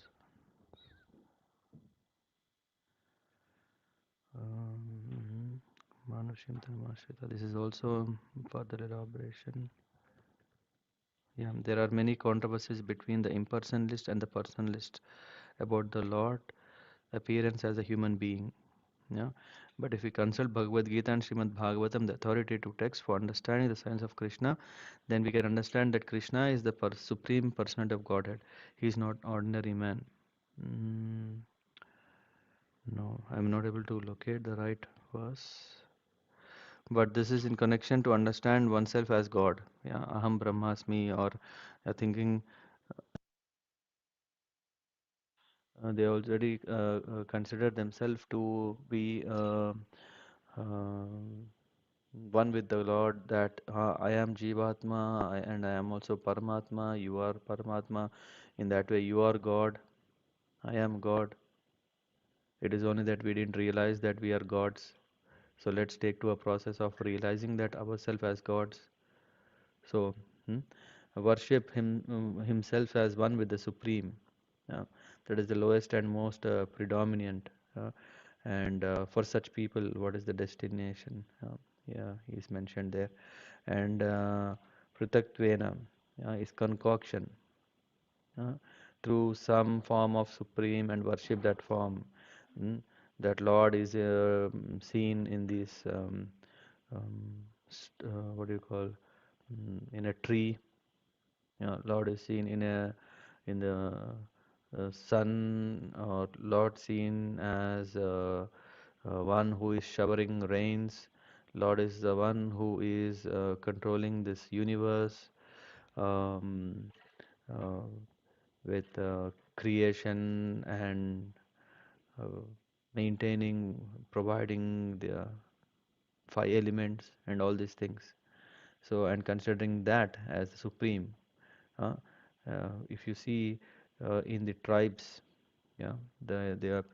Manushim Tanmashrita. This is also further elaboration. Yeah, there are many controversies between the impersonalist and the personalist about the Lord appearance as a human being. Yeah, but if we consult Bhagavad Gita and Srimad Bhagavatam, the authoritative text for understanding the science of Krishna, then we can understand that Krishna is the supreme personality of Godhead. He is not ordinary man. No, I am not able to locate the right verse. But this is in connection to understand oneself as God. Yeah, Aham Brahmasmi, or thinking they already consider themselves to be one with the Lord, that I am Jivatma and I am also Paramatma, you are Paramatma. In that way, you are God, I am God. It is only that we didn't realize that we are gods. So let's take to a process of realizing that ourselves as gods. So worship himself as one with the Supreme. That is the lowest and most predominant. And for such people, what is the destination? Yeah, is mentioned there. And Prithaktvena is concoction uh, through some form of supreme and worship that form. Mm, that Lord is seen in this what do you call, in a tree. Lord is seen in the sun, or Lord seen as one who is showering rains. Lord is the one who is controlling this universe um, uh, with creation and uh, maintaining, providing the five elements and all these things. So, and considering that as the supreme, uh, if you see in the tribes, yeah, they are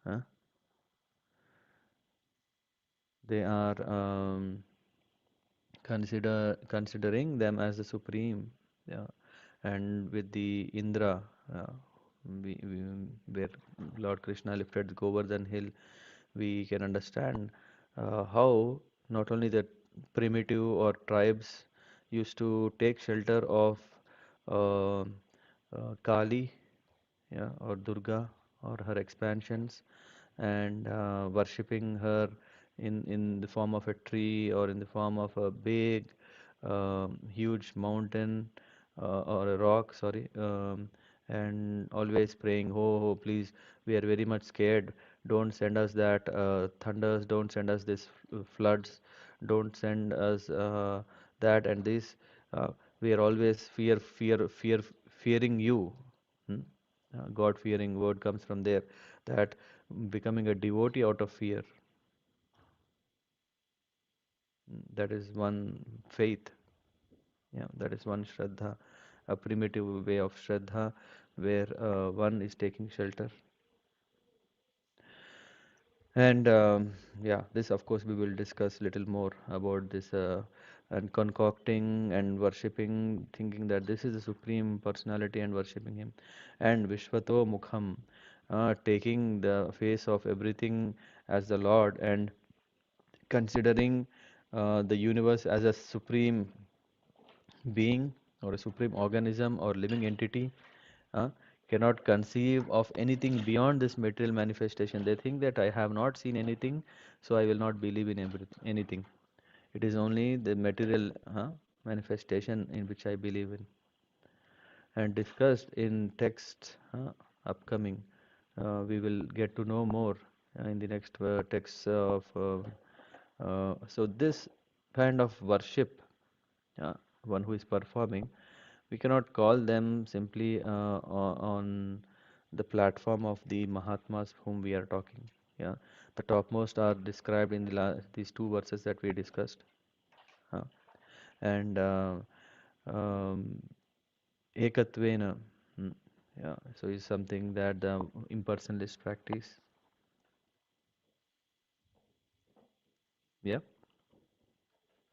uh, they are considering them as the supreme, yeah, and with the Indra, uh, we where Lord Krishna lifted the Govardhan hill, we can understand how not only the primitive or tribes used to take shelter of uh, Kali, yeah, or Durga, or her expansions, and worshipping her in the form of a tree or in the form of a big huge mountain, or a rock, sorry, and always praying, oh, oh, please, we are very much scared. Don't send us that thunders. Don't send us this floods. Don't send us that and this. Uh, we are always fearing you. Hmm? God-fearing word comes from there. That becoming a devotee out of fear. That is one faith. Yeah, that is one Shraddha, a primitive way of Shraddha where one is taking shelter. And yeah, this of course we will discuss little more about this and concocting and worshipping, thinking that this is the Supreme Personality and worshipping Him. And Vishvato Mukham, taking the face of everything as the Lord and considering the universe as a supreme being or a supreme organism or living entity, uh, cannot conceive of anything beyond this material manifestation. They think that I have not seen anything, so I will not believe in anything. It is only the material manifestation in which I believe in. And discussed in texts upcoming, we will get to know more in the next texts of. So this kind of worship, uh, one who is performing, we cannot call them simply on the platform of the Mahatmas whom we are talking. Yeah, the topmost are described in these two verses that we discussed, uh, and Ekatvena. Yeah, so is something that the impersonalist practice. Yeah,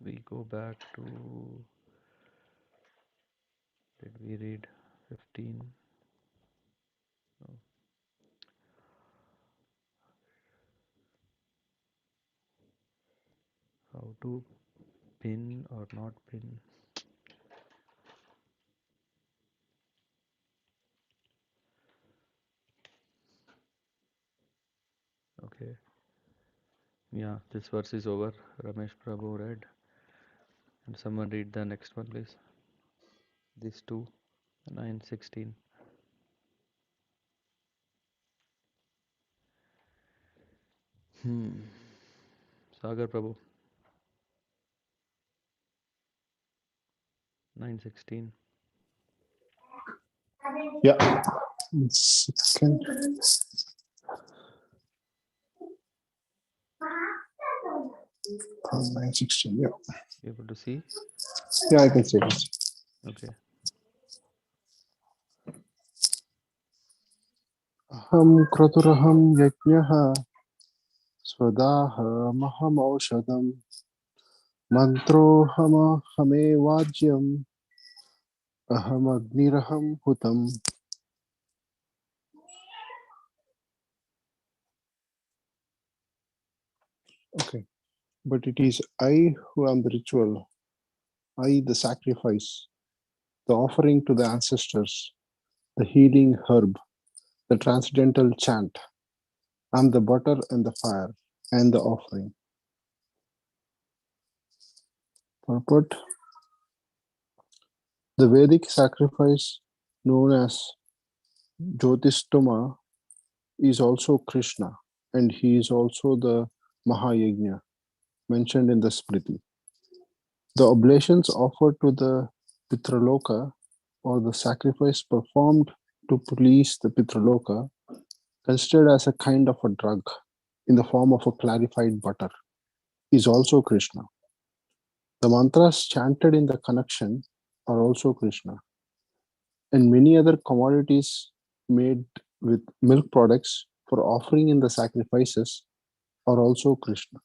we go back to, did we read 15? No. How to pin or not pin? Okay. Yeah, this verse is over. Ramesh Prabhu read. And someone read the next one, please. These two, 9:16. Hmm. Sagar Prabhu, 9:16. Yeah. 16. 9:16. Yeah. You able to see? Yeah, I can say it. Okay. Aham kraturaham yajnaha swadaha maham aushadam mantrohama hame vajyam aham agniraham hutam. Okay. But it is I who am the ritual, I the sacrifice, the offering to the ancestors, the healing herb, the transcendental chant. I'm the butter and the fire and the offering. Purport: the Vedic sacrifice known as Jyotistoma is also Krishna, and he is also the Mahayajna mentioned in the Smriti. The oblations offered to the Pitraloka, or the sacrifice performed to please the Pitraloka, considered as a kind of a drug in the form of a clarified butter, is also Krishna. The mantras chanted in the connection are also Krishna, and many other commodities made with milk products for offering in the sacrifices are also Krishna.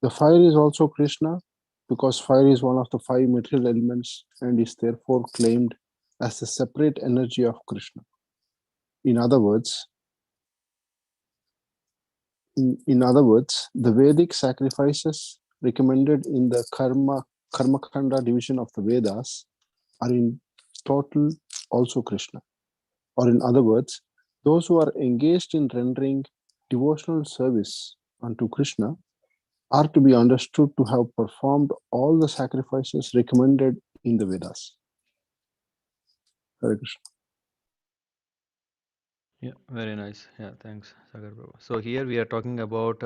The fire is also Krishna because fire is one of the five material elements and is therefore claimed as the separate energy of Krishna. In other words, the Vedic sacrifices recommended in the Karma Kanda division of the Vedas are in total also Krishna. Or in other words, those who are engaged in rendering devotional service unto Krishna are to be understood to have performed all the sacrifices recommended in the Vedas. Hare Krishna. Yeah, very nice. Yeah, thanks, Sagar Prabhu. So here we are talking about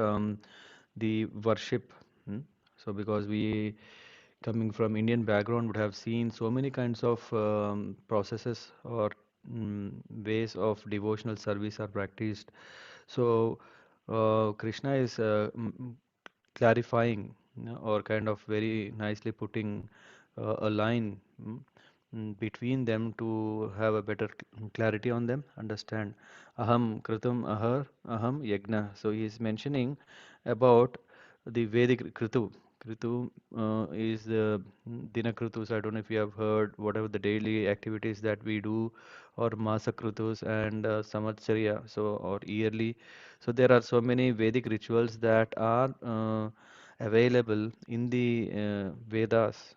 the worship. So because we coming from Indian background would have seen so many kinds of processes or ways of devotional service are practiced. So Krishna is clarifying, or kind of very nicely putting a line between them to have a better clarity on them, understand. Aham kritum aham yagna. So he is mentioning about the Vedic kritu. Kritu is the dinakritus. I don't know if you have heard whatever the daily activities that we do, or masa kritus and samvatsarya, so or yearly. So there are so many Vedic rituals that are available in the Vedas.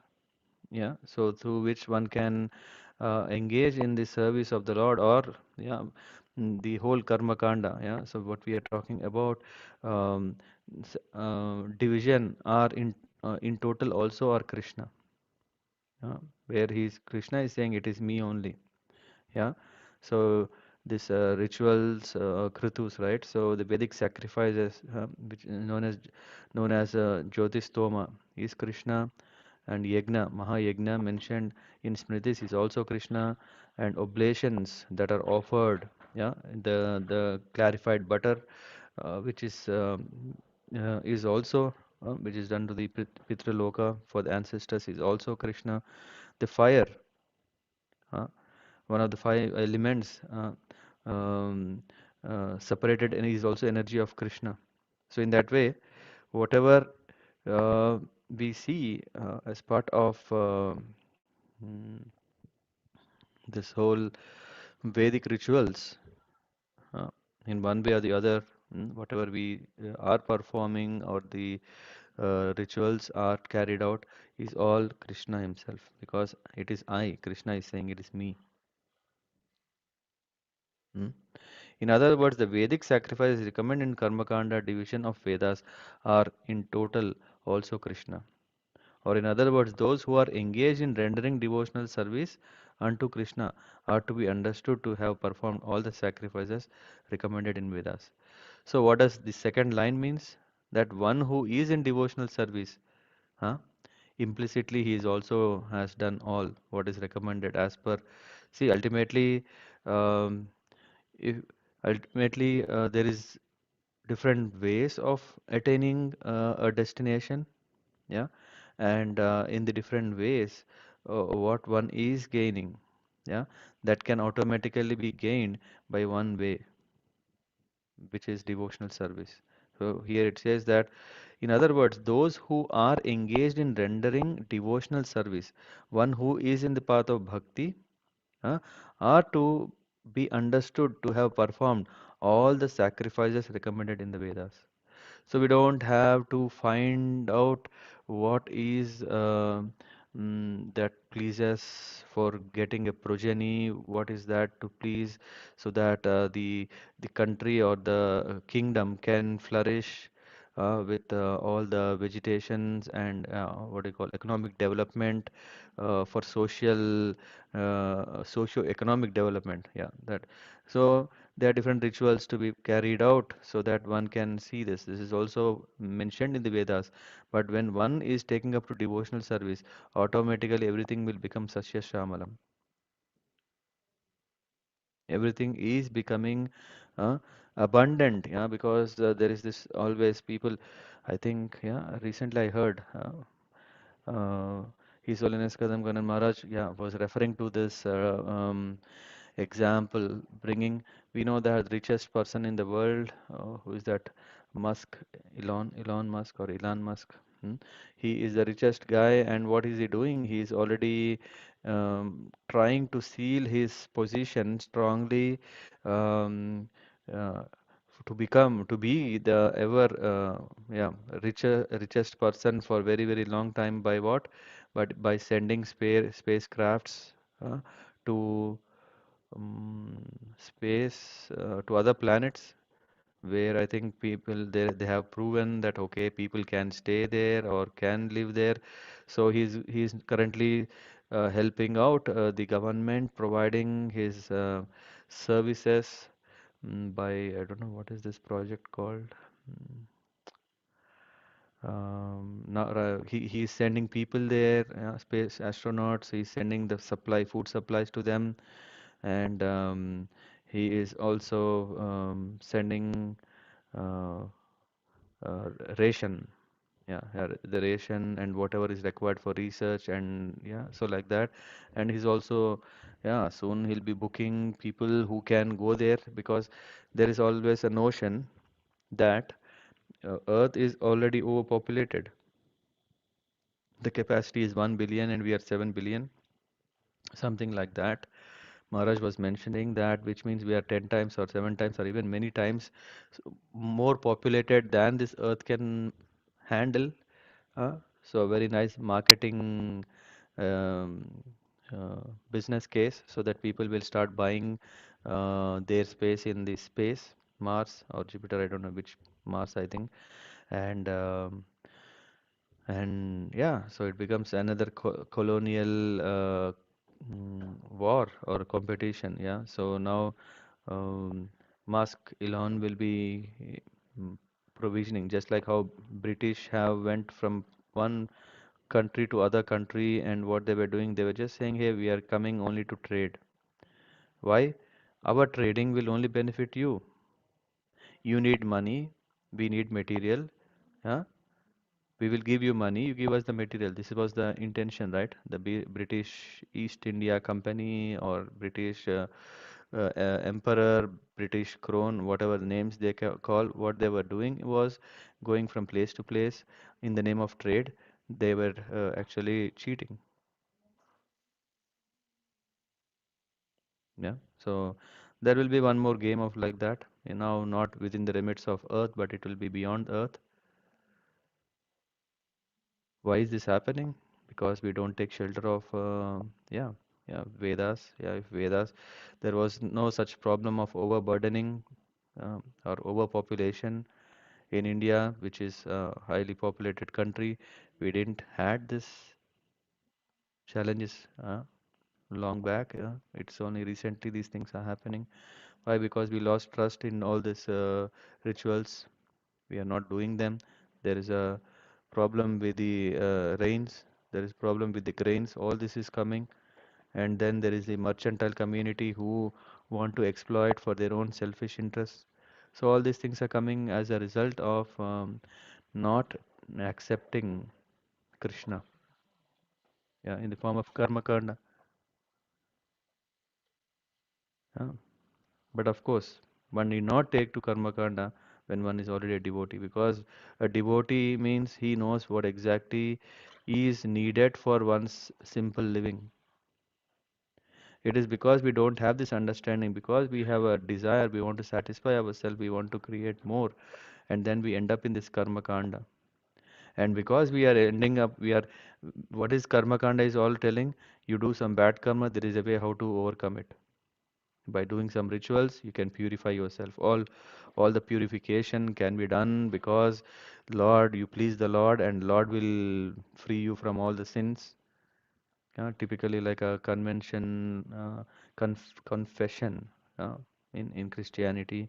Yeah, so through which one can engage in the service of the Lord, or yeah, the whole karma kanda. Yeah, so what we are talking about, um, division are in total also are Krishna. Where he's Krishna is saying it is me only. Yeah, so this rituals, kritus, right? So the Vedic sacrifices, which is known as Jyotistoma, is Krishna, and Yagna, Mahayagna mentioned in Smritis is also Krishna, and oblations that are offered, yeah, the clarified butter, which is also which is done to the Pitraloka for the ancestors is also Krishna. The fire, uh, one of the five elements um, separated, and is also energy of Krishna. So in that way, whatever uh, we see as part of mm, this whole Vedic rituals, uh, in one way or the other, whatever we are performing, or the rituals are carried out, is all Krishna himself, because it is I. Krishna is saying it is me. Mm. In other words, the Vedic sacrifices recommended in Karmakanda division of Vedas are in total also Krishna. Or in other words, those who are engaged in rendering devotional service unto Krishna are to be understood to have performed all the sacrifices recommended in Vedas. So what does the second line means? That one who is in devotional service, huh? Implicitly he is also has done all what is recommended as per. See, ultimately, um, if ultimately there is different ways of attaining a destination, yeah, and in the different ways what one is gaining, yeah, that can automatically be gained by one way, which is devotional service. So here it says that, in other words, those who are engaged in rendering devotional service, one who is in the path of bhakti, uh, are to be understood to have performed all the sacrifices recommended in the Vedas. So we don't have to find out what is that pleases for getting a progeny, what is that to please, so that the country or the kingdom can flourish with all the vegetations and what do you call economic development, for socio-economic development. Yeah, that. So there are different rituals to be carried out so that one can see this. This is also mentioned in the Vedas. But when one is taking up to devotional service, automatically everything will become Sasya Shamalam. Everything is becoming uh, abundant, yeah, because there is this always people, I think, yeah, recently I heard His Holiness Kadam Kanan Maharaj, yeah, was referring to this example, bringing, we know that richest person in the world, who is that? Musk, Elon Musk, or Elon Musk. He is the richest guy, and what is he doing? He is already trying to seal his position strongly, um, uh, to be the ever richest person for very very long time. By what? But by sending spacecrafts to space, to other planets, where I think people they have proven that okay, people can stay there or can live there. So he's currently helping out the government, providing his services by, I don't know what is this project called. Mm, now he's sending people there, space astronauts. He's sending the food supplies to them, and he is also sending uh, uh, ration. Yeah, the ration and whatever is required for research, and yeah, so like that. And he's also, yeah, soon he'll be booking people who can go there, because there is always a notion that Earth is already overpopulated. The capacity is 1 billion and we are 7 billion, something like that. Maharaj was mentioning that, which means we are 10 times or 7 times or even many times more populated than this Earth can handle. So a very nice marketing um, uh, business case, so that people will start buying their space in the space, Mars or Jupiter, I don't know which, Mars I think. And yeah, so it becomes another colonial war or competition. Yeah, so now Musk, Elon will be mm, provisioning, just like how British have went from one country to other country, and what they were doing, they were just saying, hey, we are coming only to trade. Why? Our trading will only benefit you. You need money, we need material. Huh? We will give you money, you give us the material. This was the intention, right? The British East India Company, or British Emperor, British Crown, whatever the names they call, what they were doing was going from place to place in the name of trade. They were actually cheating. Yeah. So there will be one more game of like that. Now, not within the limits of Earth, but it will be beyond Earth. Why is this happening? Because we don't take shelter of Vedas. Yeah, if Vedas, there was no such problem of overburdening or overpopulation in India, which is a highly populated country. We didn't had this challenges long back. It's only recently these things are happening. Why? Because we lost trust in all these rituals. We are not doing them. There is a problem with the rains. There is problem with the grains. All this is coming, and then there is the mercantile community who want to exploit for their own selfish interests. So all these things are coming as a result of not accepting Krishna, yeah, in the form of karma kanda. Yeah. But of course, one need not take to karma kanda when one is already a devotee, because a devotee means he knows what exactly is needed for one's simple living. It is because we don't have this understanding, because we have a desire, we want to satisfy ourselves, we want to create more, and then we end up in this karma kanda. And because we are ending up, what is karma kanda is all telling? You do some bad karma, there is a way how to overcome it. By doing some rituals, you can purify yourself. All the purification can be done because Lord, you please the Lord, and Lord will free you from all the sins. Typically like a convention, confession uh, in Christianity.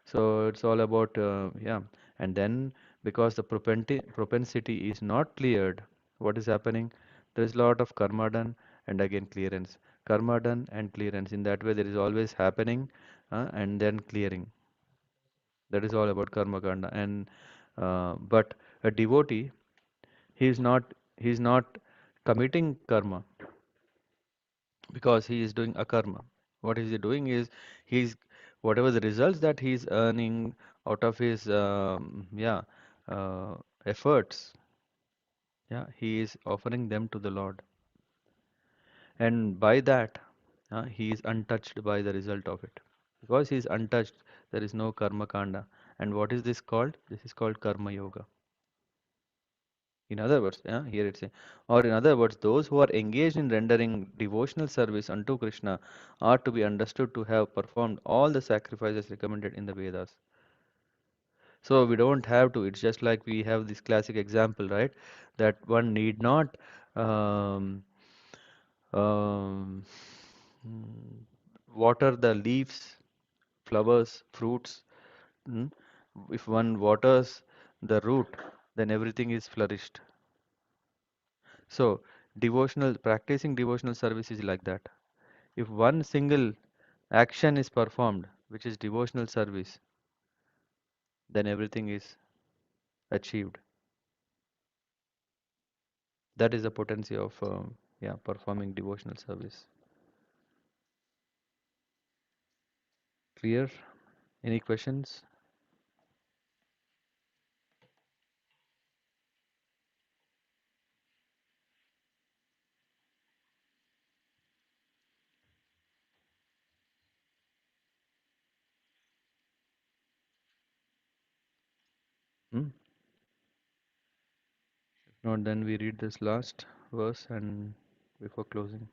So it's all about yeah. And then because the propensity is not cleared, what is happening? There is a lot of karma done, and again clearance. Karma done and clearance. In that way, there is always happening and then clearing. That is all about karma kanda. And but a devotee, he is not committing karma, because he is doing akarma. What is he doing is, he's whatever the results that he's earning out of his efforts, yeah, he is offering them to the Lord, and by that he is untouched by the result of it. Because he is untouched, there is no karma kanda. And what is this called? This is called karma yoga. In other words, yeah, here it's saying, or in other words, those who are engaged in rendering devotional service unto Krishna are to be understood to have performed all the sacrifices recommended in the Vedas. So we don't have to, it's just like we have this classic example, right? That one need not um, um, water the leaves, flowers, fruits. mm, If one waters the root, then everything is flourished. So, practicing devotional service is like that. If one single action is performed, which is devotional service, then everything is achieved. That is the potency of yeah, performing devotional service. Clear? Any questions? Hmm? No, then we read this last verse and before closing.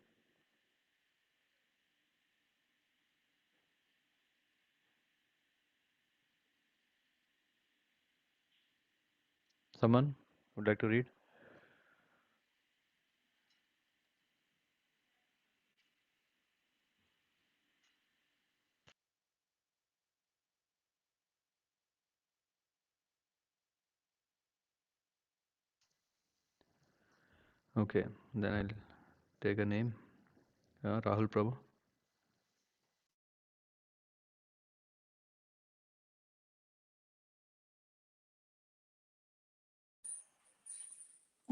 Someone would like to read? Okay, then I'll take a name. Rahul Prabhu.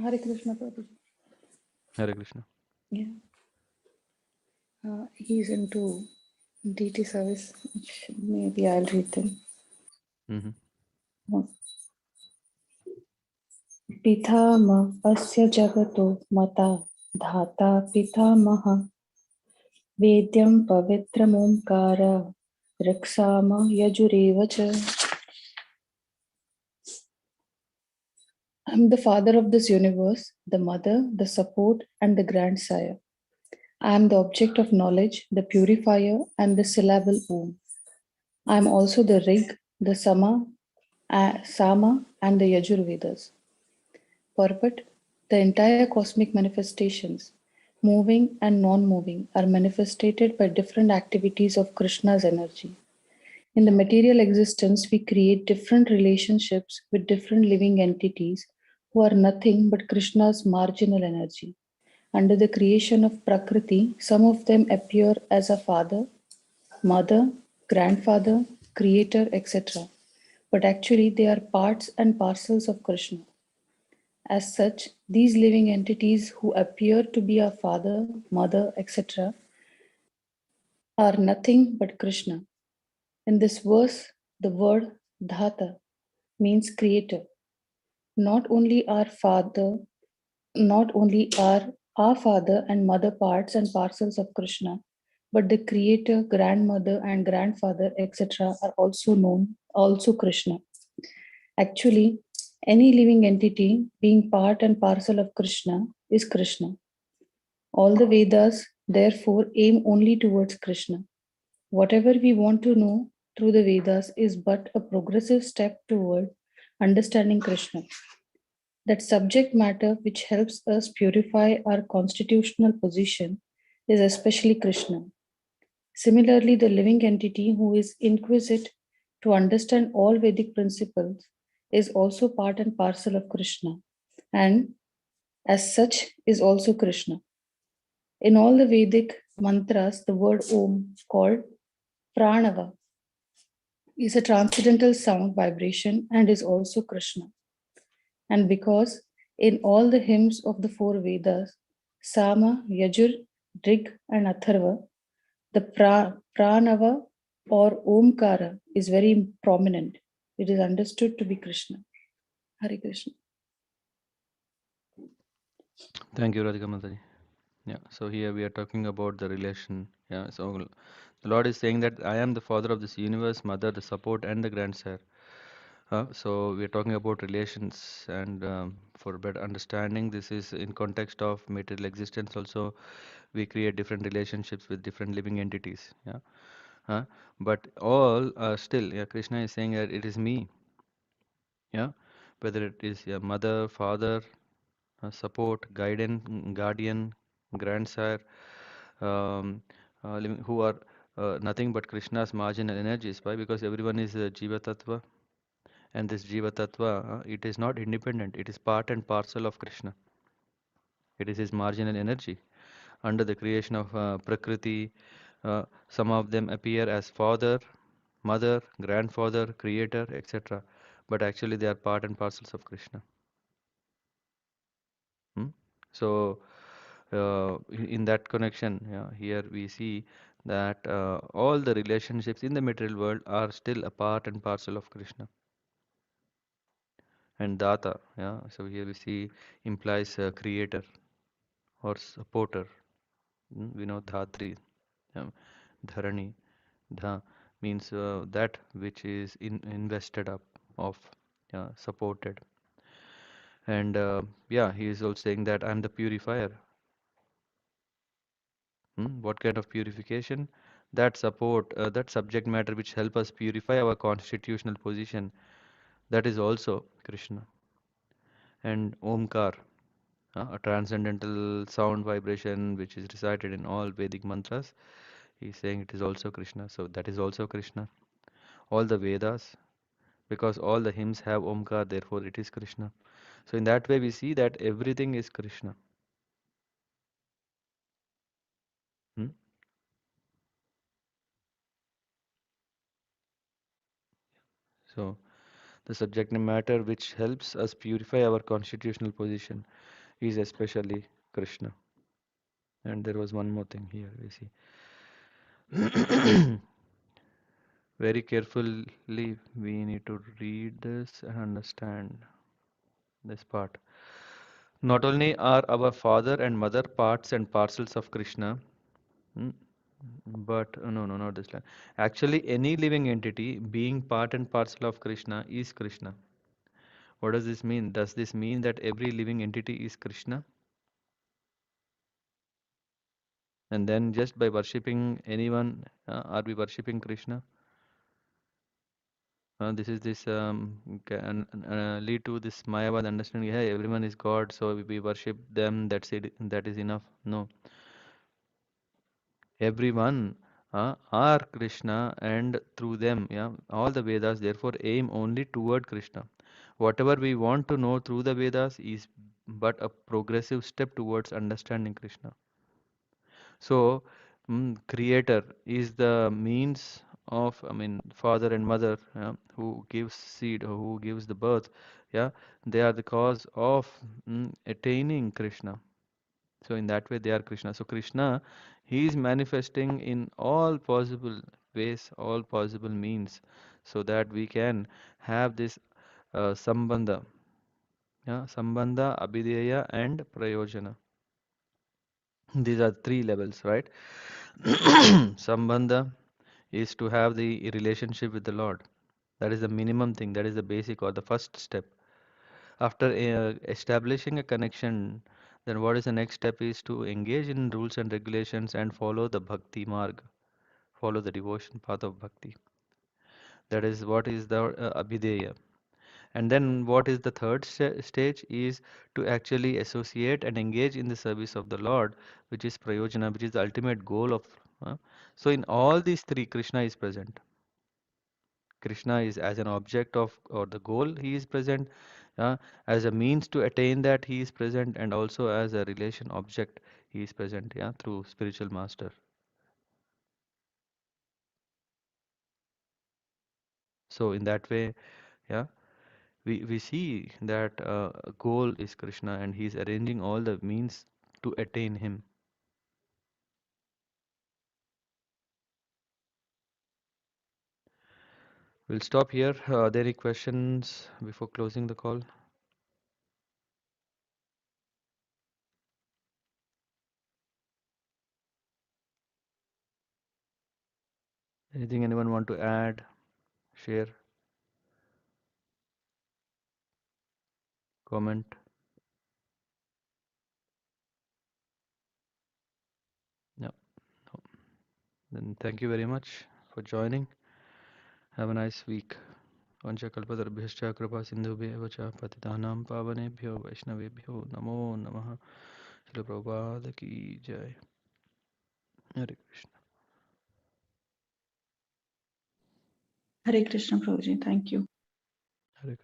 Hare Krishna Prabhuji. Hare Krishna. Yeah. He's into deity service. Maybe I'll read them. Mm-hmm. पितामह अस्य जगतो मता धाता पितामह वेद्यं पवित्रमोङ्कार रक्षाम यजुरेव च. I'm the father of this universe, the mother, the support, and the grandsire. I am the object of knowledge, the purifier, and the syllable Om. I am also the Rig, the Sama, and the Yajurvedas. Purport: the entire cosmic manifestations, moving and non-moving, are manifested by different activities of Krishna's energy. In the material existence, we create different relationships with different living entities who are nothing but Krishna's marginal energy. Under the creation of Prakriti, some of them appear as a father, mother, grandfather, creator, etc. But actually, they are parts and parcels of Krishna. As such, these living entities who appear to be a father, mother, etc., are nothing but Krishna. In this verse, the word dhata means creator. Not only are our father and mother parts and parcels of Krishna, but the creator, grandmother, and grandfather, etc., are also Krishna. Actually, any living entity being part and parcel of Krishna is Krishna. All the Vedas, therefore, aim only towards Krishna. Whatever we want to know through the Vedas is but a progressive step toward understanding Krishna. That subject matter which helps us purify our constitutional position is especially Krishna. Similarly, the living entity who is inquisitive to understand all Vedic principles is also part and parcel of Krishna, and as such is also Krishna. In all the Vedic mantras, the word Om, called Pranava, is a transcendental sound vibration and is also Krishna. And because in all the hymns of the four Vedas, Sama, Yajur, Rig, and Atharva, the Pranava or Omkara is very prominent. It is understood to be Krishna. Hare Krishna. Thank you, Radhika Mataji. Yeah, so here we are talking about the relation. Yeah, so the Lord is saying that I am the father of this universe, mother, the support, and the grandsire. So we are talking about relations, and for better understanding, this is in context of material existence. Also, we create different relationships with different living entities. Yeah, but all still, yeah, Krishna is saying that it is me. Yeah, whether it is your mother, father, support, guardian, grandsire, who are nothing but Krishna's marginal energies. Why? Because everyone is Jiva Tattva, and this Jiva Tattva, it is not independent. It is part and parcel of Krishna. It is his marginal energy. Under the creation of Prakriti, some of them appear as father, mother, grandfather, creator, etc. But actually, they are part and parcels of Krishna. Hmm? So, in that connection, yeah, here we see that all the relationships in the material world are still a part and parcel of Krishna. And Data, yeah, so here we see implies creator or supporter. We know Dhatri, Dharani. Dha means that which is invested up of, supported. And yeah, he is also saying that I'm the purifier. What kind of purification? That support, that subject matter which help us purify our constitutional position, that is also Krishna. And Omkar, a transcendental sound vibration which is recited in all Vedic mantras, he's saying it is also Krishna. So that is also Krishna. All the Vedas, because all the hymns have Omkar, therefore it is Krishna. So in that way we see that everything is Krishna. Hmm? So the subject matter which helps us purify our constitutional position is especially Krishna. And there was one more thing here we see. Very carefully we need to read this and understand this part. Not only are our father and mother parts and parcels of Krishna, hmm, but no, no, not this line. Actually, any living entity being part and parcel of Krishna is Krishna. What does this mean? Does this mean that every living entity is Krishna? And then just by worshipping anyone, are we worshipping Krishna? This is this can lead to this Mayavad understanding. Hey, everyone is God, so we worship them. That's it. That is enough. No, everyone are Krishna, and through them, yeah, all the Vedas therefore aim only toward Krishna. Whatever we want to know through the Vedas is but a progressive step towards understanding Krishna. So, creator is the means of, I mean, father and mother, who gives seed or who gives the birth. Yeah, they are the cause of attaining Krishna. So in that way, they are Krishna. So Krishna, he is manifesting in all possible ways, all possible means, so that we can have this sambandha, yeah, sambandha, abhideya, and prayojana. These are three levels, right? Sambandha is to have the relationship with the Lord. That is the minimum thing, that is the basic or the first step. After establishing a connection, then what is the next step is to engage in rules and regulations and follow the bhakti marg, follow the devotion path of bhakti. That is what is the abhideya. And then what is the third stage is to actually associate and engage in the service of the Lord, which is prayojana, which is the ultimate goal of. So in all these three, Krishna is present. Krishna is as an object of or the goal he is present, as a means to attain that he is present, and also as a relation object he is present, yeah, through spiritual master. So in that way, yeah, we see that goal is Krishna and he is arranging all the means to attain him. We'll stop here. Are there any questions before closing the call? Anything anyone want to add, share, comment? No. No. Then thank you very much for joining. Have a nice week. Srila Prabhupada ki jai. Hare Krishna. Hare Krishna, Prabhuji. Thank you. Hare Krishna.